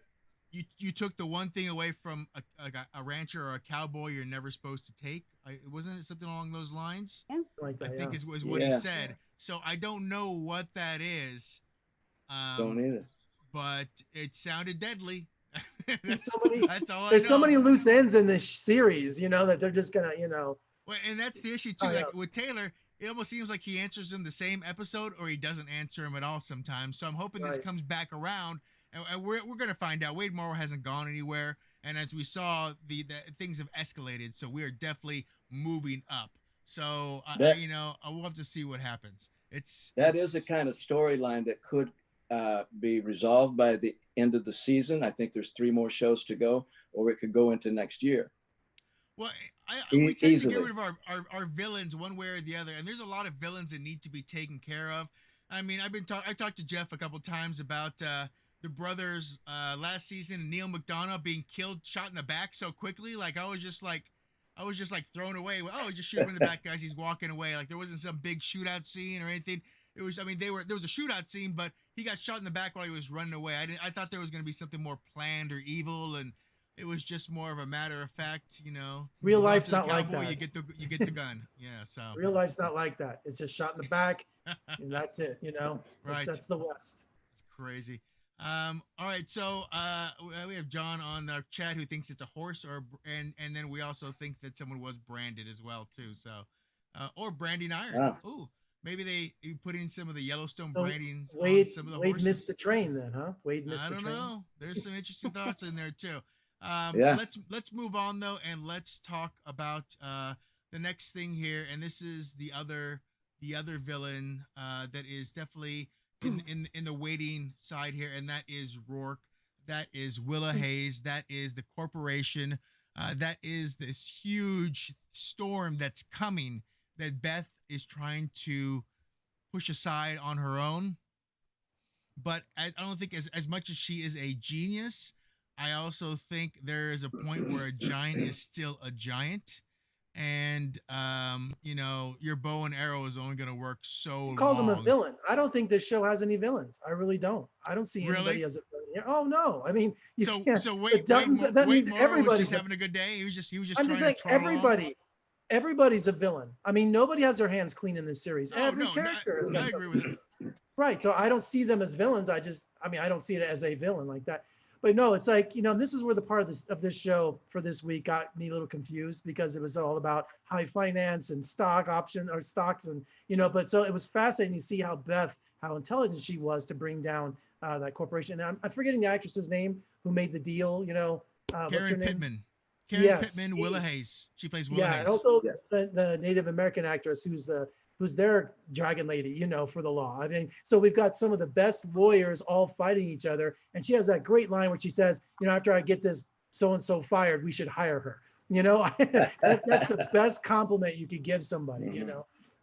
You took the one thing away from a rancher or a cowboy you're never supposed to take. Wasn't it something along those lines? Yeah. Like that, I think is what he said. So I don't know what that is. Don't either. But it sounded deadly. There's so many loose ends in this series, you know, that they're just gonna, you know. Well, and that's the issue too. Like with Taylor, it almost seems like he answers him the same episode, or he doesn't answer him at all sometimes. So I'm hoping this comes back around, and we're gonna find out. Wade Morrow hasn't gone anywhere, and as we saw, the things have escalated. So we are definitely moving up. So you know, I will have to see what happens. That is the kind of storyline that could be resolved by the end of the season. I think there's 3 more shows to go, or it could go into next year. Well, we tend to get rid of our villains one way or the other, and there's a lot of villains that need to be taken care of. I mean, I talked to Jeff a couple times about the brothers last season, Neil McDonough being killed, shot in the back so quickly. Like I was just like thrown away. Oh, just shoot him in the back, guys. He's walking away. Like there wasn't some big shootout scene or anything. It was, I mean, there was a shootout scene, but he got shot in the back while he was running away. I thought there was going to be something more planned or evil, and it was just more of a matter of fact, you know. Real life's not like that. You get the gun. Yeah, so. Real life's not like that. It's just shot in the back, and that's it, you know. Right. That's the West. It's crazy. All right, so we have John on the chat who thinks it's a horse, and then we also think that someone was branded as well too. So, or branding iron. Oh. Ooh. Maybe you put in some of the Yellowstone branding on some of the horses. Wade missed the train then, huh? Wade missed the train. I don't know. There's some interesting thoughts in there too. Let's move on though, and let's talk about the next thing here. And this is the other villain that is definitely in the waiting side here, and that is Rourke. That is Willa Hayes. That is the corporation. That is this huge storm that's coming that Beth is trying to push aside on her own. But I don't think as much as she is a genius, I also think there is a point where a giant is still a giant. And, you know, your bow and arrow is only going to work so long. You called him a villain. I don't think this show has any villains. I really don't. I don't see anybody as a villain Oh no, I mean, you So can't. so The Duttons, that Wade means Morrow was just everybody's. having a good day. He was just I'm trying just to saying trot along. everybody's a villain. I mean, nobody has their hands clean in this series. Oh Every no, character has got I agree something. with it. Right. So I don't see them as villains. I mean, I don't see it as a villain like that. But no, it's like, this is where the part of this show for this week got me a little confused because it was all about high finance and stock option or stocks and, but so it was fascinating to see how intelligent she was to bring down that corporation. And I'm forgetting the actress's name who made the deal, what's her Karen name? Pittman. Karen Yes. Pittman, Willa Hayes. She plays Willa Yeah, and Hayes. also the Native American actress who's their dragon lady, for the law. I mean, so we've got some of the best lawyers all fighting each other, and she has that great line where she says, after I get this so and so fired, we should hire her. That's the best compliment you could give somebody.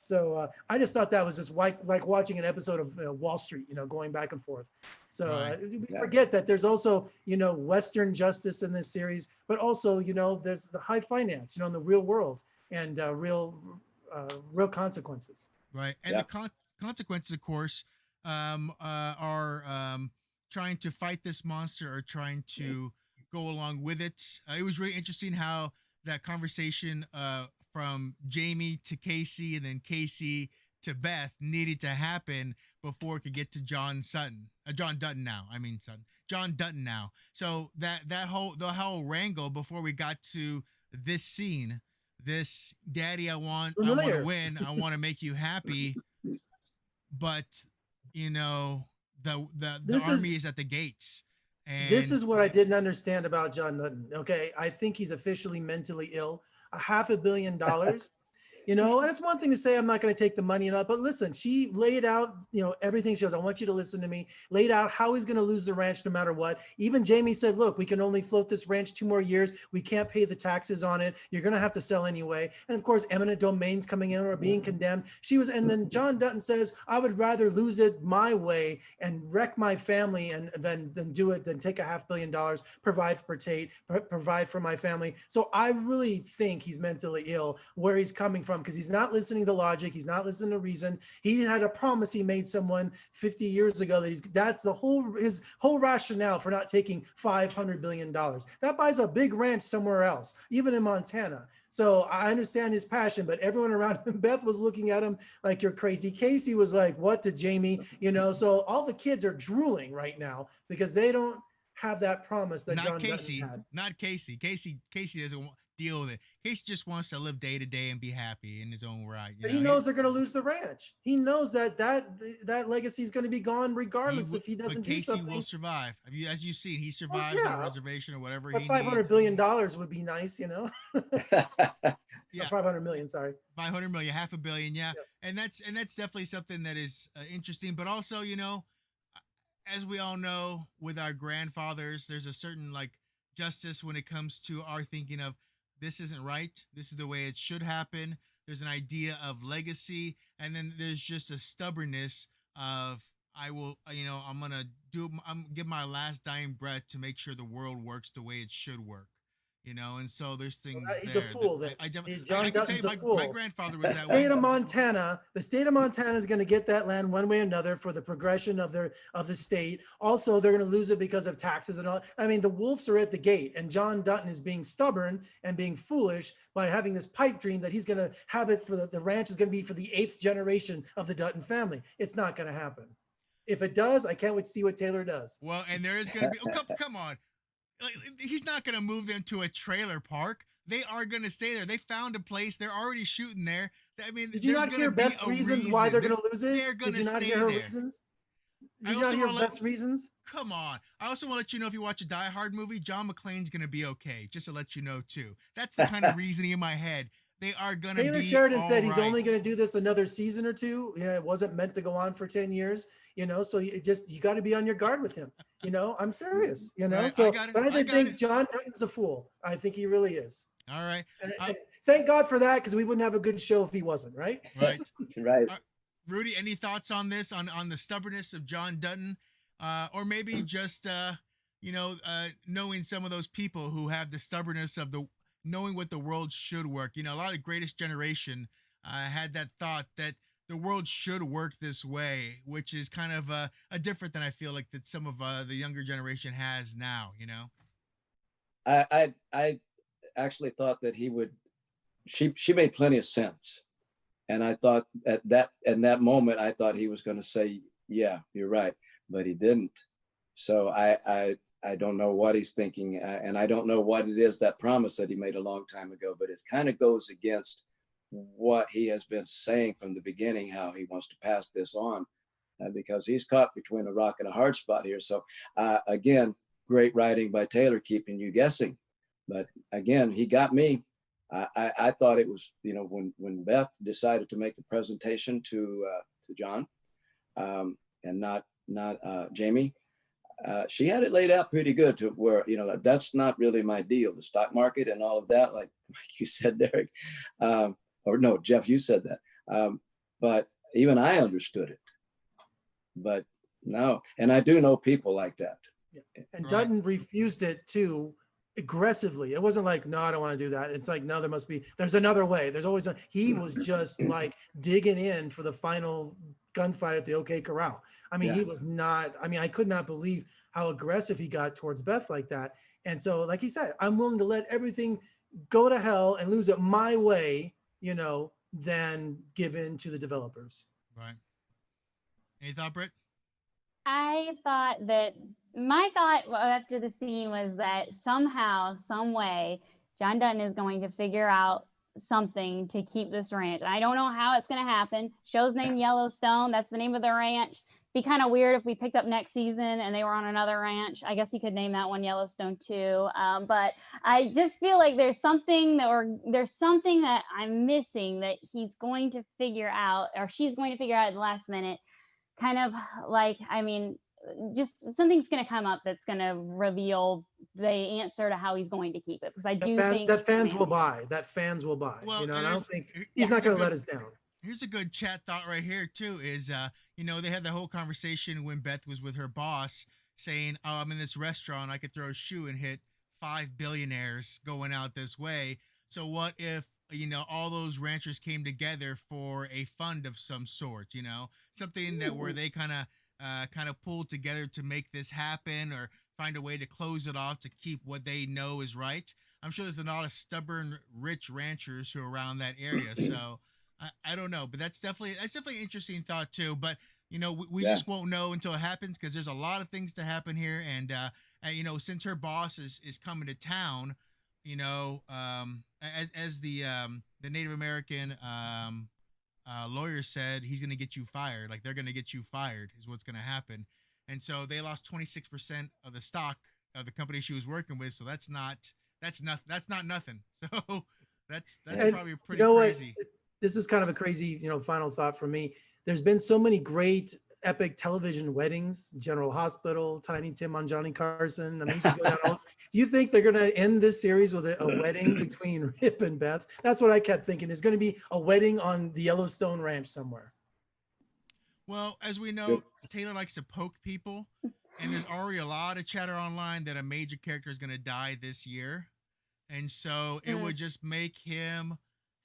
So I just thought that was just like watching an episode of Wall Street, going back and forth. So Right. we forget that there's also, Western justice in this series, but also, there's the high finance, in the real world and real consequences. Right. And the consequences, of course, are trying to fight this monster or trying to go along with it. It was really interesting how that conversation from Jamie to Casey and then Casey to Beth needed to happen before it could get to John Dutton now. I mean, John Dutton now. So the whole wrangle before we got to this scene, this daddy, I want to win. I want to make you happy. But, the army is at the gates. And this is what I didn't understand about John Dutton. Okay. I think he's officially mentally ill. $500 million. And it's one thing to say, I'm not going to take the money and all, but listen, she laid out, everything. She goes, I want you to listen to me, laid out how he's going to lose the ranch no matter what. Even Jamie said, look, we can only float this ranch 2 more years. We can't pay the taxes on it. You're going to have to sell anyway. And of course, eminent domains coming in or being condemned. And then John Dutton says, I would rather lose it my way and wreck my family and than do it, than take $500 million, provide for Tate, provide for my family. So I really think he's mentally ill where he's coming from, because he's not listening to logic. He's not listening to reason. He had a promise he made someone 50 years ago that's his whole rationale for not taking $500 billion. That buys a big ranch somewhere else, even in Montana. So I understand his passion, but everyone around him, Beth was looking at him like, you're crazy. Casey was like, what to Jamie, so all the kids are drooling right now because they don't have that promise that John Dutton had. Not Casey. Casey doesn't deal with it. Casey just wants to live day to day and be happy in his own right. But he knows they're going to lose the ranch. He knows that legacy is going to be gone regardless if he doesn't do something. Casey will survive. As you've seen, he survives on a reservation or whatever. But $500 billion would be nice, Yeah. 500 million, sorry. 500 million, $500 million, yeah. And that's definitely something that is interesting. But also, as we all know, with our grandfathers, there's a certain justice when it comes to our thinking of, this isn't right. This is the way it should happen. There's an idea of legacy. And then there's just a stubbornness of, I'm going to give my last dying breath to make sure the world works the way it should work. And so there's things he's there. A fool. John Dutton's a fool. My grandfather was that way. The state of Montana is going to get that land one way or another for the progression of the state. Also, they're going to lose it because of taxes and all. I mean, the wolves are at the gate, and John Dutton is being stubborn and being foolish by having this pipe dream that he's going to have it for the ranch is going to be for the 8th generation of the Dutton family. It's not going to happen. If it does, I can't wait to see what Taylor does. Well, and there is going to be, come on. He's not going to move them to a trailer park. They are going to stay there. They found a place. They're already shooting there. I mean, did you not hear Beth's reasons why they're going to lose it? Did you not hear her reasons? Did you not hear Beth's reasons? Come on. I also want to let you know, if you watch a Die Hard movie, John McClane's going to be okay. Just to let you know, too. That's the kind of reasoning in my head. They are going to be Taylor Sheridan said he's only going to do this another season or 2. It wasn't meant to go on for 10 years. So you got to be on your guard with him. I'm serious. Right, So, but I think John Dutton's a fool. I think he really is. All right. And thank God for that, because we wouldn't have a good show if he wasn't. Right. Right. Right. Rudy, any thoughts on this? On the stubbornness of John Dutton, or maybe just knowing some of those people who have the stubbornness of knowing what the world should work. A lot of the Greatest Generation had that thought that the world should work this way, which is kind of a different than I feel like that some of the younger generation has now. You know, I actually thought that he would. She made plenty of sense, and I thought in that moment I thought he was going to say, "Yeah, you're right," but he didn't. So I don't know what he's thinking, and I don't know what it is, that promise that he made a long time ago, but it kind of goes against what he has been saying from the beginning, how he wants to pass this on, because he's caught between a rock and a hard spot here. So again, great writing by Taylor, keeping you guessing. But again, he got me. I thought it was, you know, when Beth decided to make the presentation to John, and not Jamie, she had it laid out pretty good to where, you know, that's not really my deal, the stock market and all of that, like you said, Derek, or no, Jeff, you said that. But even I understood it, but no. And I do know people like that. Yeah. And Dutton refused it too, aggressively. It wasn't like, no, I don't want to do that. It's like, no, there's another way. There's always he was just like digging in for the final gunfight at the OK Corral. I mean, he was not, I mean, I could not believe how aggressive he got towards Beth like that. And so, like he said, I'm willing to let everything go to hell and lose it my way, you know, than give in to the developers. Right. Any thought, Britt? I thought that my thought after the scene was that somehow, some way, John Dutton is going to figure out something to keep this ranch. I don't know how it's going to happen. Show's named Yellowstone. That's the name of the ranch. Be kind of weird if we picked up next season and they were on another ranch. I guess he could name that one Yellowstone too. But I just feel like there's something that I'm missing that he's going to figure out, or she's going to figure out at the last minute. Kind of like, I mean, just something's going to come up that's going to reveal the answer to how he's going to keep it. Because I do think that fans will buy. Well, you know, and I don't think he's not going to let us down. Here's a good chat thought right here too. Is you know, they had the whole conversation when Beth was with her boss, saying, "Oh, I'm in this restaurant. I could throw a shoe and hit 5 billionaires going out this way. So what if, you know, all those ranchers came together for a fund of some sort, you know, something that where they kind of pulled together to make this happen, or find a way to close it off to keep what they know is right." I'm sure there's a lot of stubborn, rich ranchers who are around that area. So I don't know, but that's definitely an interesting thought too. But you know, we just won't know until it happens, because there's a lot of things to happen here. And you know, since her boss is coming to town, you know, as the Native American lawyer said, he's going to get you fired. Like, they're going to get you fired is what's going to happen. And so they lost 26% of the stock of the company she was working with. So that's not nothing. So that's probably pretty crazy. This is kind of a crazy, you know, final thought for me. There's been so many great epic television weddings, General Hospital, Tiny Tim on Johnny Carson. I mean, you can go down all. Do you think they're going to end this series with a wedding between Rip and Beth? That's what I kept thinking. There's going to be a wedding on the Yellowstone Ranch somewhere. Well, as we know, Taylor likes to poke people, and there's already a lot of chatter online that a major character is going to die this year. And so it would just make him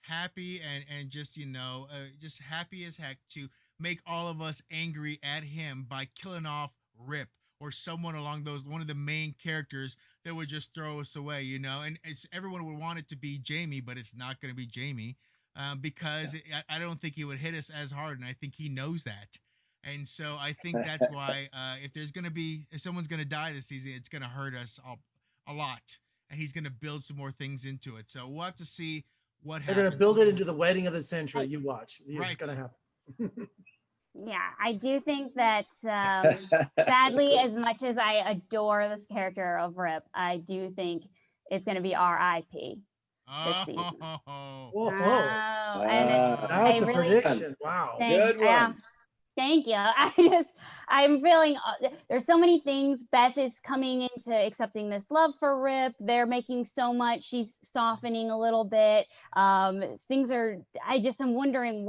happy and just, you know, just happy as heck to make all of us angry at him by killing off Rip or someone along those, one of the main characters that would just throw us away, you know. And everyone would want it to be Jamie, but it's not going to be Jamie, because I don't think he would hit us as hard, and I think he knows that. And so I think that's why if someone's going to die this season, it's going to hurt us a lot, and he's going to build some more things into it. So we'll have to see what happens. They're going to build it into the wedding of the century. You watch. It's Right. going to happen. Yeah, I do think that sadly, as much as I adore this character of Rip, I do think it's going to be R.I.P. this season. Whoa. And That's a prediction. Wow. Good one. Thank you. I'm feeling there's so many things. Beth is coming into accepting this love for Rip. They're making so much. She's softening a little bit. Things are, I'm wondering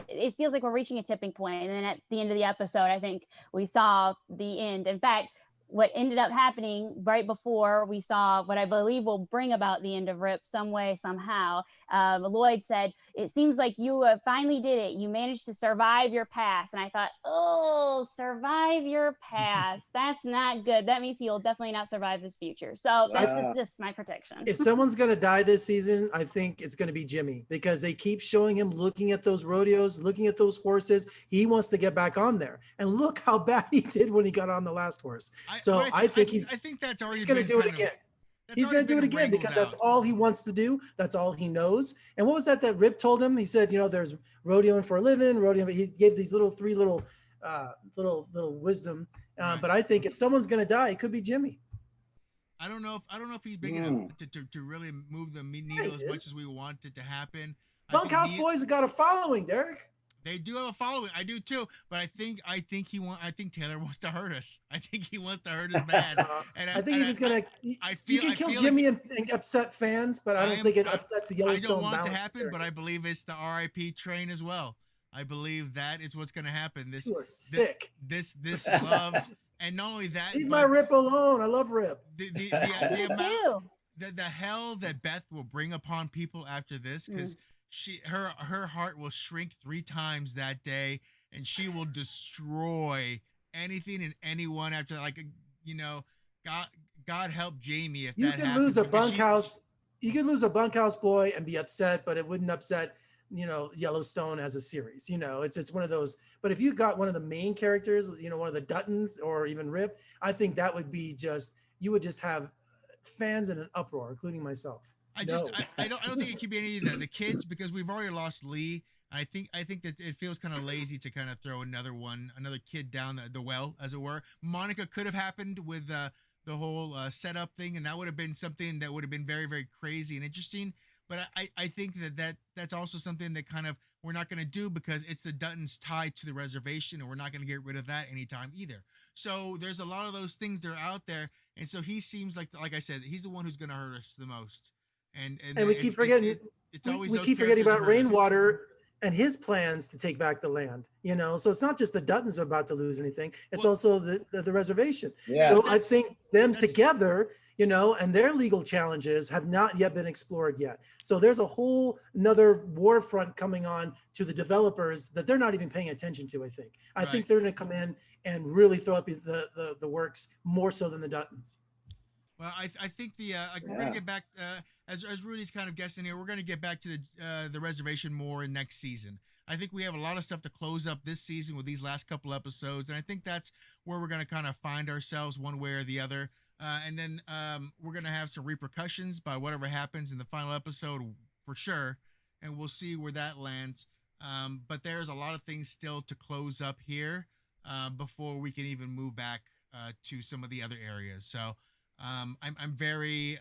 it feels like we're reaching a tipping point. And then at the end of the episode, I think we saw the end. In fact, what ended up happening right before we saw what I believe will bring about the end of Rip some way, somehow. Lloyd said, "It seems like you finally did it. You managed to survive your past." And I thought, oh, survive your past. That's not good. That means he'll definitely not survive his future. So this is my prediction. If someone's going to die this season, I think it's going to be Jimmy, because they keep showing him looking at those rodeos, looking at those horses. He wants to get back on there. And look how bad he did when he got on the last horse. I think that's already he's going to do it again. He's going to do it again because that's all he wants to do. That's all he knows. And what was that Rip told him? He said, there's rodeoing for a living, rodeoing. He gave these three little wisdom. But I think if someone's going to die, it could be Jimmy. I don't know if he's big enough to really move the needle as much as we want it to happen. Bunkhouse Boys have got a following, Derek. They do have a following. I do too. But I think Taylor wants to hurt us. I think he wants to hurt us bad. And I think he's gonna. You can kill Jimmy and upset fans, but I don't think it upsets the Yellowstone. I don't want it to balance happen, there. but I believe it's the RIP train as well. I believe that is what's going to happen. You are sick. This love, and not only that. Leave my Rip alone. I love Rip. The hell that Beth will bring upon people after this, because her heart will shrink 3 times that day, and she will destroy anything and anyone after, God help Jamie if you that happens. You could lose a bunkhouse boy and be upset, but it wouldn't upset Yellowstone as a series. It's one of those. But if you got one of the main characters, one of the Duttons or even Rip, I think that would be you would just have fans in an uproar, including myself. I don't think it could be any of the kids, because we've already lost Lee. I think that it feels kind of lazy to kind of throw another kid down the well, as it were. Monica could have happened with the whole setup thing, and that would have been something that would have been very, very crazy and interesting. But I think that's also something that kind of we're not going to do, because it's the Duttons tied to the reservation, and we're not going to get rid of that anytime either. So there's a lot of those things that are out there, and so he seems like I said, he's the one who's going to hurt us the most. And we keep forgetting. We keep forgetting about Rainwater and his plans to take back the land. So it's not just the Duttons are about to lose anything; it's also the reservation. Yeah. So I think them together, and their legal challenges have not yet been explored yet. So there's a whole another war front coming on to the developers that they're not even paying attention to. I think they're going to come in and really throw up the works more so than the Duttons. Well, I think we're going to get back, as Rudy's kind of guessing here, we're going to get back to the reservation more in next season. I think we have a lot of stuff to close up this season with these last couple episodes, and I think that's where we're going to kind of find ourselves one way or the other. And then we're going to have some repercussions by whatever happens in the final episode for sure, and we'll see where that lands. But there's a lot of things still to close up here before we can even move back to some of the other areas. So I'm very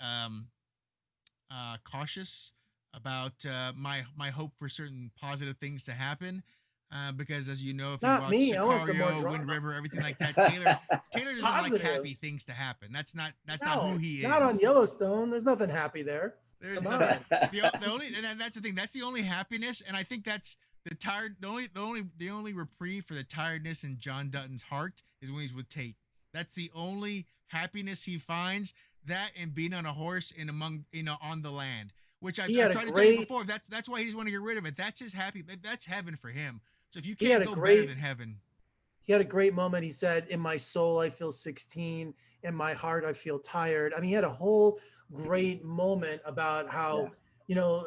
cautious about my hope for certain positive things to happen, because as you know, if not you me, watch Sicario, Wind River, everything like that, Taylor doesn't like happy things to happen. That's not who he is. Not on Yellowstone. There's nothing happy there. There's nothing. The only, and that's the thing. That's the only happiness, and I think that's the only reprieve for the tiredness in John Dutton's heart is when he's with Tate. That's the only happiness he finds, that and being on a horse and on the land, which I tried to tell you before. That's why he just want to get rid of it. That's his that's heaven for him. So if you can't go better than heaven. He had a great moment. He said, "In my soul, I feel 16. In my heart, I feel tired." I mean, he had a whole great moment about how,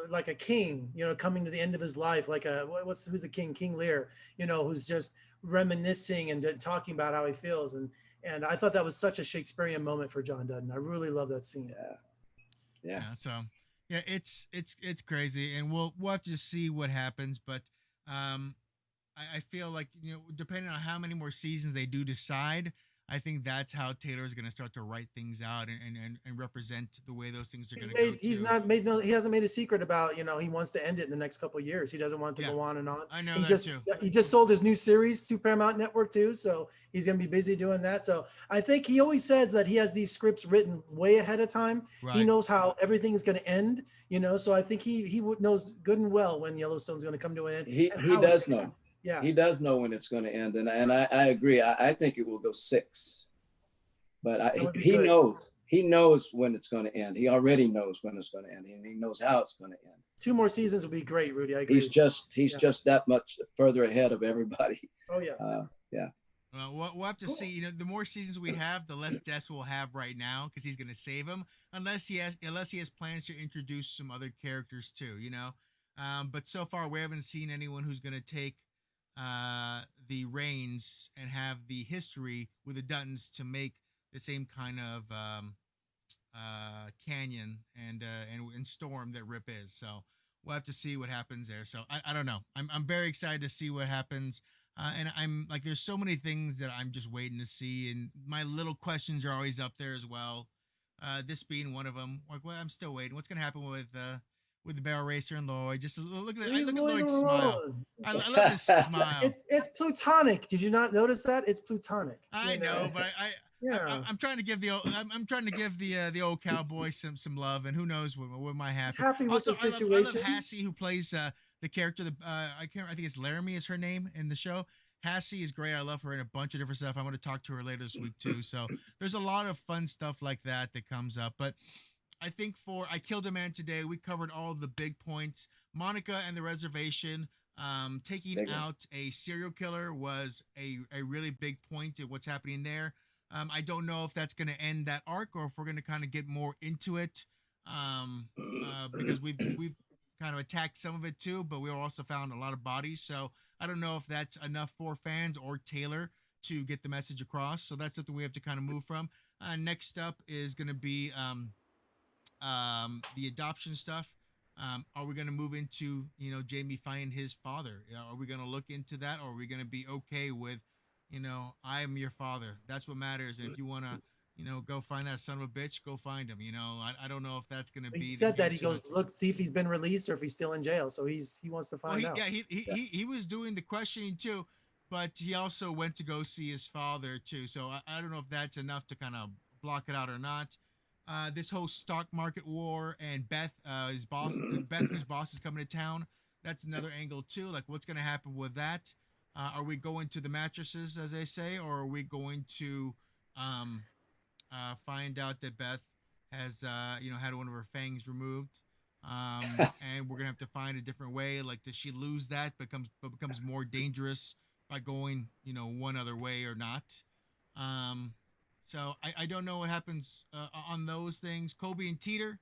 like a king, coming to the end of his life, like who's the king? King Lear, who's just reminiscing and talking about how he feels. And I thought that was such a Shakespearean moment for John Dutton. I really love that scene. Yeah. So yeah, it's crazy, and we'll have to see what happens. But I feel like, depending on how many more seasons they do decide, I think that's how Taylor is going to start to write things out and represent the way those things are going to go. He hasn't made a secret about, he wants to end it in the next couple of years. He doesn't want it to go on and on. I know He just sold his new series to Paramount Network too. So he's going to be busy doing that. So I think he always says that he has these scripts written way ahead of time. Right. He knows how everything is going to end, so I think he knows good and well when Yellowstone's going to come to an end. He does know. Yeah, he does know when it's going to end, and I agree. I think it will go 6. But he knows when it's going to end. He already knows when it's going to end, and he knows how it's going to end. 2 more seasons would be great, Rudy. I agree. He's just that much further ahead of everybody. Oh yeah. Yeah. Well, we'll have to see. You know, the more seasons we have, the less deaths we'll have right now, because he's going to save them, unless he has plans to introduce some other characters too. You know, but so far we haven't seen anyone who's going to take the reins and have the history with the Duttons to make the same kind of canyon and storm that Rip is. So we'll have to see what happens there. So I don't know. I'm very excited to see what happens. And I'm like, there's so many things that I'm just waiting to see, and my little questions are always up there as well. This being one of them. Like, well, I'm still waiting. What's gonna happen with the barrel racer and Lloyd? Just look at Lloyd's smile. I love his smile. It's plutonic. Did you not notice that? It's plutonic. I know, but I'm trying to give the old cowboy some love, and who knows what might happen. He's happy with Also, the situation. I love Hassie, who plays the character. I think it's Laramie is her name in the show. Hassie is great. I love her in a bunch of different stuff. I'm going to talk to her later this week too. So there's a lot of fun stuff like that comes up. But I think for I Killed a Man Today, we covered all the big points. Monica and the reservation. Taking out a serial killer was a really big point of what's happening there. I don't know if that's going to end that arc or if we're going to kind of get more into it, because we've kind of attacked some of it too, but we also found a lot of bodies. So I don't know if that's enough for fans or Taylor to get the message across. So that's something we have to kind of move from. Next up is going to be the adoption stuff. Are we going to move into, Jamie finding his father? Are we going to look into that, or are we going to be okay with, I am your father? That's what matters. And if you want to, go find that son of a bitch, go find him. I don't know if that's going to be. He said that. He goes, look, see if he's been released or if he's still in jail. So he wants to find out. Yeah, he was doing the questioning too, but he also went to go see his father too. So I don't know if that's enough to kind of block it out or not. This whole stock market war and Beth, whose boss is coming to town. That's another angle too. Like, what's going to happen with that? Are we going to the mattresses, as they say, or are we going to find out that Beth has, had one of her fangs removed, and we're gonna have to find a different way? Like, does she lose that, becomes more dangerous by going, one other way or not? So I don't know what happens on those things. Kobe and Teeter,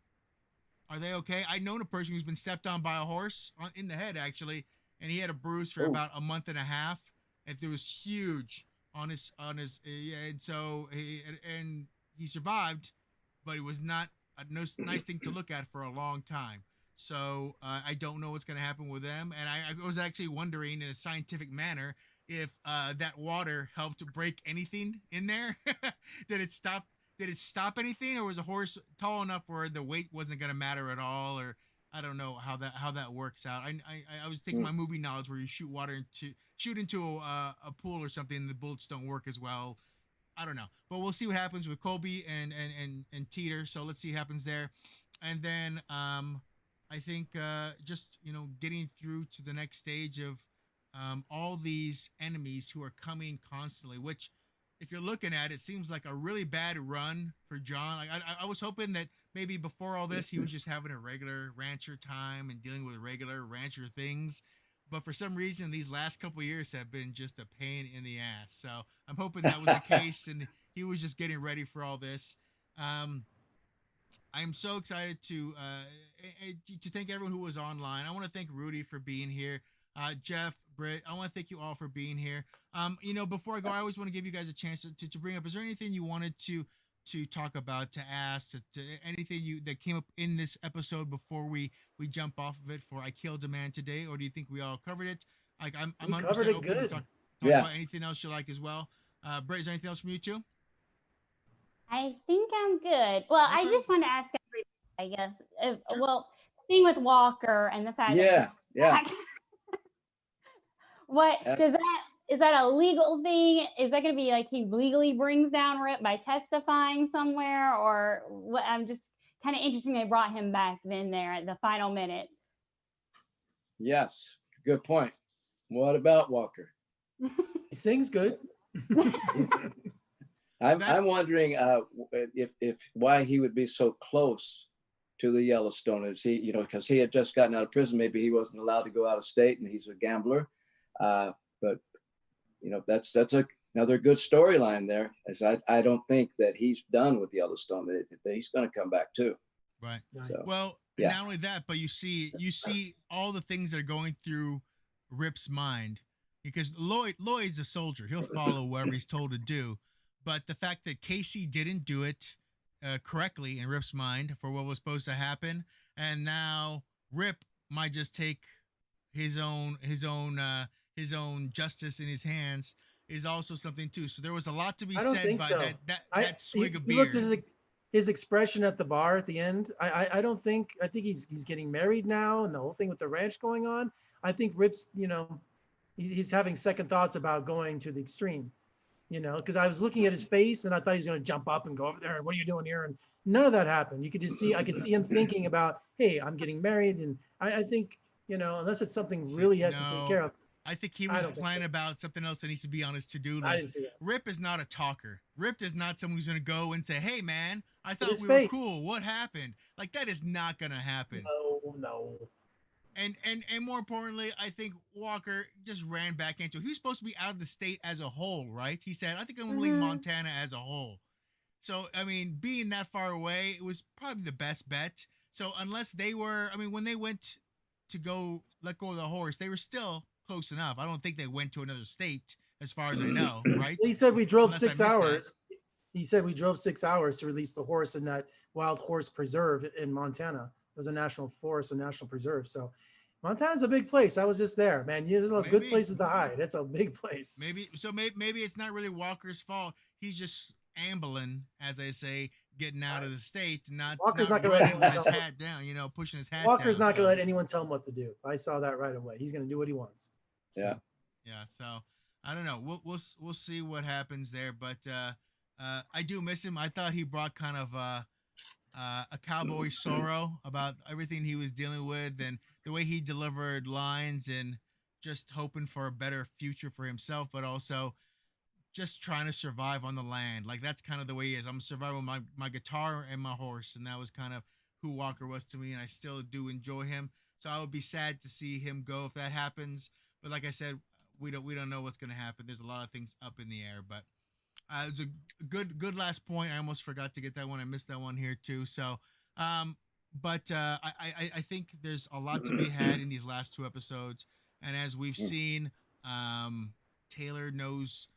are they okay? I known a person who's been stepped on by a horse in the head, actually, and he had a bruise for about a month and a half, and it was huge on his and so he survived, but it was not a nice thing to look at for a long time. So I don't know what's going to happen with them, and I was actually wondering in a scientific manner if that water helped break anything in there. Did it stop anything, or was a horse tall enough where the weight wasn't going to matter at all? Or I don't know how that works out. I was taking my movie knowledge where you shoot into a pool or something, and the bullets don't work as well. I don't know, but we'll see what happens with Kobe and Teeter. So let's see what happens there, and then I think just getting through to the next stage of all these enemies who are coming constantly. Which, if you're looking at it, seems like a really bad run for John. Like I was hoping that maybe before all this he was just having a regular rancher time and dealing with regular rancher things. But for some reason, these last couple of years have been just a pain in the ass. So I'm hoping that was the case, and he was just getting ready for all this. I'm so excited to thank everyone who was online. I want to thank Rudy for being here. Jeff, Britt, I want to thank you all for being here. Before I go, I always want to give you guys a chance to bring up. Is there anything you wanted to talk about, to ask, to anything that came up in this episode before we jump off of it for I Killed a Man Today, or do you think we all covered it? Like, I'm 100% covered it open good. to talk about anything else you like as well. Britt, is there anything else from you too? I think I'm good. Well, Okay. I just want to ask everybody, I guess. Well, thing with Walker and the fact Yeah. what does that? Is that a legal thing? Is that going to be like he legally brings down Rip by testifying somewhere, or what? I'm just kind of interested. They brought him back then there at the final minute. Yes, good point. What about Walker? He sings good. I'm wondering if why he would be so close to the Yellowstone. Is he, because he had just gotten out of prison, maybe he wasn't allowed to go out of state, and he's a gambler. But that's another good storyline there. As I don't think that he's done with Yellowstone. That he's going to come back too. Right. Nice. So, Well, yeah. not only that, but you see all the things that are going through Rip's mind, because Lloyd's a soldier. He'll follow whatever he's told to do. But the fact that Casey didn't do it correctly in Rip's mind for what was supposed to happen, and now Rip might just take his own justice in his hands, is also something too. So there was a lot to be said by that swig of beer. Looked at his expression at the bar at the end. I think he's getting married now, and the whole thing with the ranch going on. I think Rip's, he's having second thoughts about going to the extreme, because I was looking at his face and I thought he was going to jump up and go over there and what are you doing here? And none of that happened. I could see him thinking about, hey, I'm getting married. And I think, unless it's something really he has to take care of. I think he was planning about something else that needs to be on his to-do list. I didn't see that. Rip is not a talker. Rip is not someone who's going to go and say, hey, man, I thought we face. were cool. What happened? Like, that is not going to happen. No. And more importantly, I think Walker just ran back into it. He was supposed to be out of the state as a whole, right? He said, I think I'm going to leave Montana as a whole. So, I mean, being that far away, it was probably the best bet. So unless they were, when they went to go let go of the horse, they were still close enough. I don't think they went to another state as far as I know, right? He said we drove 6 hours. He said we drove 6 hours to release the horse in that wild horse preserve in Montana. It was a national forest, a national preserve. So Montana's a big place. I was just there, man. There's a lot of good places to hide. It's a big place. Maybe it's not really Walker's fault. He's just ambling, as they say, getting out of the state, Walker's not going to let his hat down, pushing his hat Walker's down. Not going to let anyone tell him what to do. I saw that right away. He's going to do what he wants. Yeah. Yeah. So I don't know. We'll see what happens there, but I do miss him. I thought he brought kind of a cowboy sorrow about everything he was dealing with and the way he delivered lines and just hoping for a better future for himself, but also just trying to survive on the land. Like, that's kind of the way he is. I'm surviving with my guitar and my horse, and that was kind of who Walker was to me, and I still do enjoy him. So I would be sad to see him go if that happens. But like I said, we don't know what's going to happen. There's a lot of things up in the air, but it was a good last point. I almost forgot to get that one. I missed that one here too. So, but I think there's a lot to be had in these last two episodes. And as we've seen, Taylor knows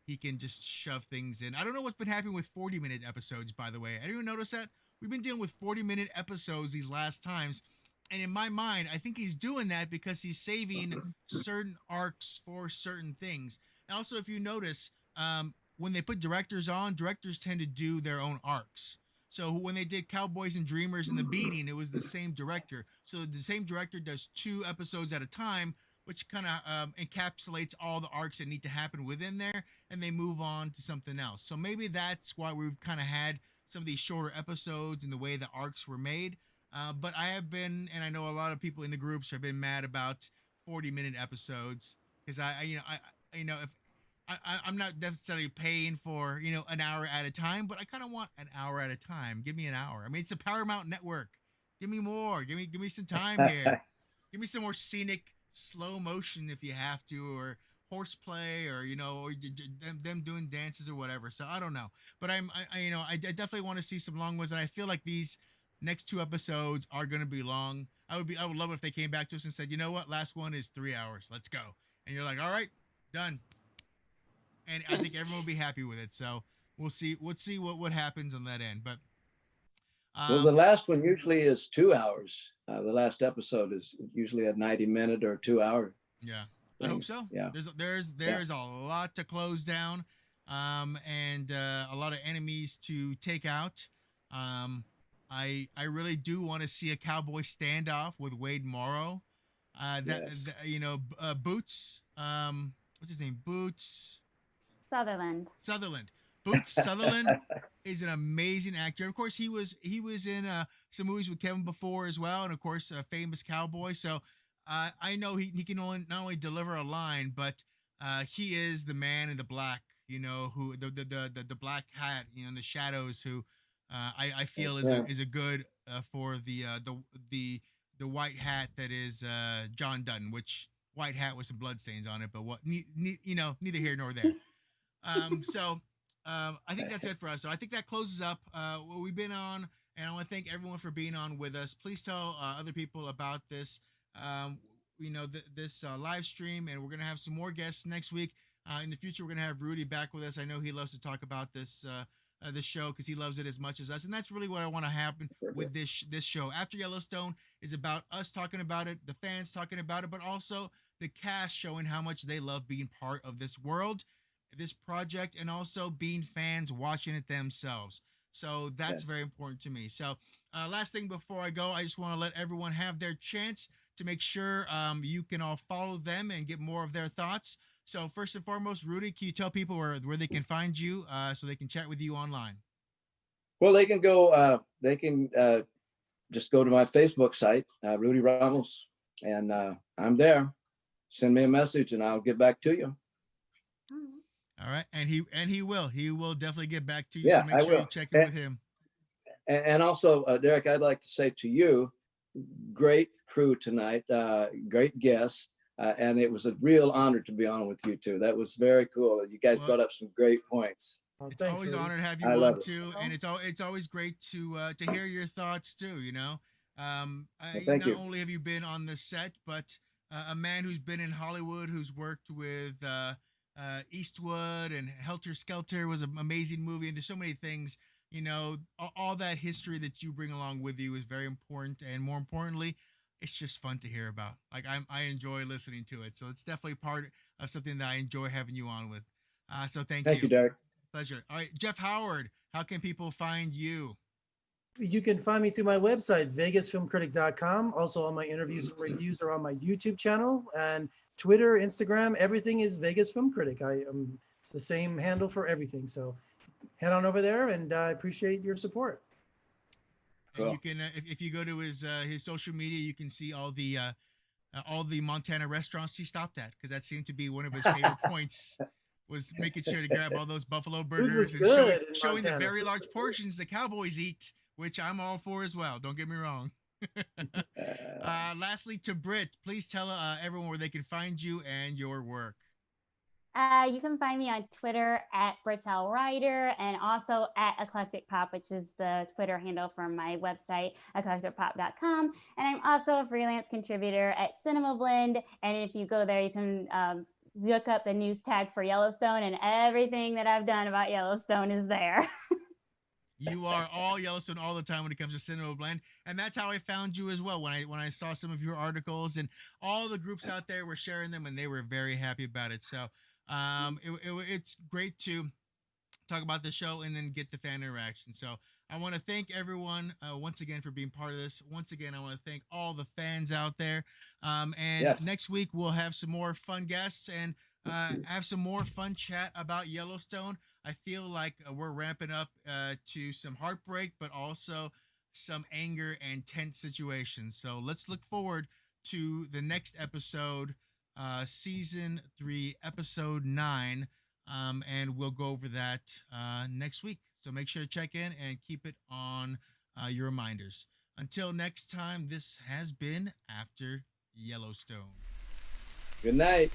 he can just shove things in. I don't know what's been happening with 40-minute episodes, by the way. I didn't even notice that. We've been dealing with 40-minute episodes these last times. And in my mind, I think he's doing that because he's saving certain arcs for certain things. And also, if you notice, when they put directors on, directors tend to do their own arcs. So when they did Cowboys and Dreamers and The Beating, it was the same director. So the same director does 2 episodes at a time, which kind of encapsulates all the arcs that need to happen within there, and they move on to something else. So maybe that's why we've kind of had some of these shorter episodes and the way the arcs were made. But I have been, and I know a lot of people in the groups have been mad about 40-minute episodes because I'm not necessarily paying for an hour at a time, but I kind of want an hour at a time. Give me an hour. I mean, it's a Paramount network. Give me more. Give me some time here. Give me some more scenic slow motion if you have to, or horseplay, or or them doing dances or whatever. So I don't know, but I definitely want to see some long ones, and I feel like these next 2 episodes are going to be long. I would love it if they came back to us and said, you know what, last one is 3 hours. Let's go. And you're like, all right, done. And I think everyone will be happy with it. So we'll see what happens on that end. But well, the last one usually is 2 hours. The last episode is usually a 90-minute or 2 hour. Yeah, I hope so. Yeah, there's a lot to close down, and a lot of enemies to take out. I really do want to see a cowboy standoff with Wade Morrow. Boots. What's his name? Boots. Sutherland. Boots Sutherland is an amazing actor. Of course, he was in some movies with Kevin before as well, and of course, a famous cowboy. So I know he can not only deliver a line, but he is the man in the black you know, who the black hat, you know, in the shadows, who I feel That's is a good for the white hat that is John Dutton, which white hat with some bloodstains on it, but you know, neither here nor there. So I think that's it for us. So I think that closes up what we've been on, and I want to thank everyone for being on with us. Please tell other people about this, you know, this live stream, and we're gonna have some more guests next week. In the future, we're gonna have Rudy back with us. I know he loves to talk about this show because he loves it as much as us, and that's really what I want to happen with this show. After Yellowstone is about us talking about it, the fans talking about it, but also the cast showing how much they love being part of this world, this project, and also being fans watching it themselves. So that's very important to me. So last thing before I go, I just want to let everyone have their chance to make sure you can all follow them and get more of their thoughts. So first and foremost, Rudy, can you tell people where they can find you so they can chat with you online? Well, they can go. They can just go to my Facebook site, Rudy Ramos, and I'm there. Send me a message, and I'll get back to you. All right, and he will definitely get back to you. Yeah, so make sure you check in with him. And also, Derek, I'd like to say to you, great crew tonight, great guests. And it was a real honor to be on with you two. That was very cool. You guys brought up some great points. It's always an honor to have you on too, and it's always great to hear your thoughts too. You know, not only have you been on the set, but a man who's been in Hollywood, who's worked with Eastwood, and Helter Skelter was an amazing movie, and there's so many things. You know, all that history that you bring along with you is very important, and more importantly, it's just fun to hear about. Like I enjoy listening to it. So it's definitely part of something that I enjoy having you on with. So thank you. Thank you, Derek. Pleasure. All right, Jeff Howard, how can people find you? You can find me through my website, vegasfilmcritic.com. Also, all my interviews and reviews are on my YouTube channel, and Twitter, Instagram, everything is Vegas Film Critic. It's the same handle for everything. So head on over there, and I appreciate your support. And you can, if you go to his social media, you can see all the Montana restaurants he stopped at, because that seemed to be one of his favorite points, was making sure to grab all those buffalo burgers and showing the very large portions the Cowboys eat, which I'm all for as well. Don't get me wrong. Lastly, to Britt, please tell everyone where they can find you and your work. You can find me on Twitter at BrittelWriter, and also at Eclectic Pop, which is the Twitter handle for my website, eclecticpop.com. And I'm also a freelance contributor at Cinema Blend. And if you go there, you can look up the news tag for Yellowstone, and everything that I've done about Yellowstone is there. You are all Yellowstone all the time when it comes to Cinema Blend, and that's how I found you as well. When I saw some of your articles, and all the groups out there were sharing them, and they were very happy about it. So it's great to talk about the show and then get the fan interaction. So I want to thank everyone once again for being part of this. Once again, I want to thank all the fans out there. Next week we'll have some more fun guests and have some more fun chat about Yellowstone. I feel like we're ramping up to some heartbreak, but also some anger and tense situations. So let's look forward to the next episode, season 3, episode 9, and we'll go over that next week. So make sure to check in and keep it on your reminders. Until next time, this has been After Yellowstone. Good night.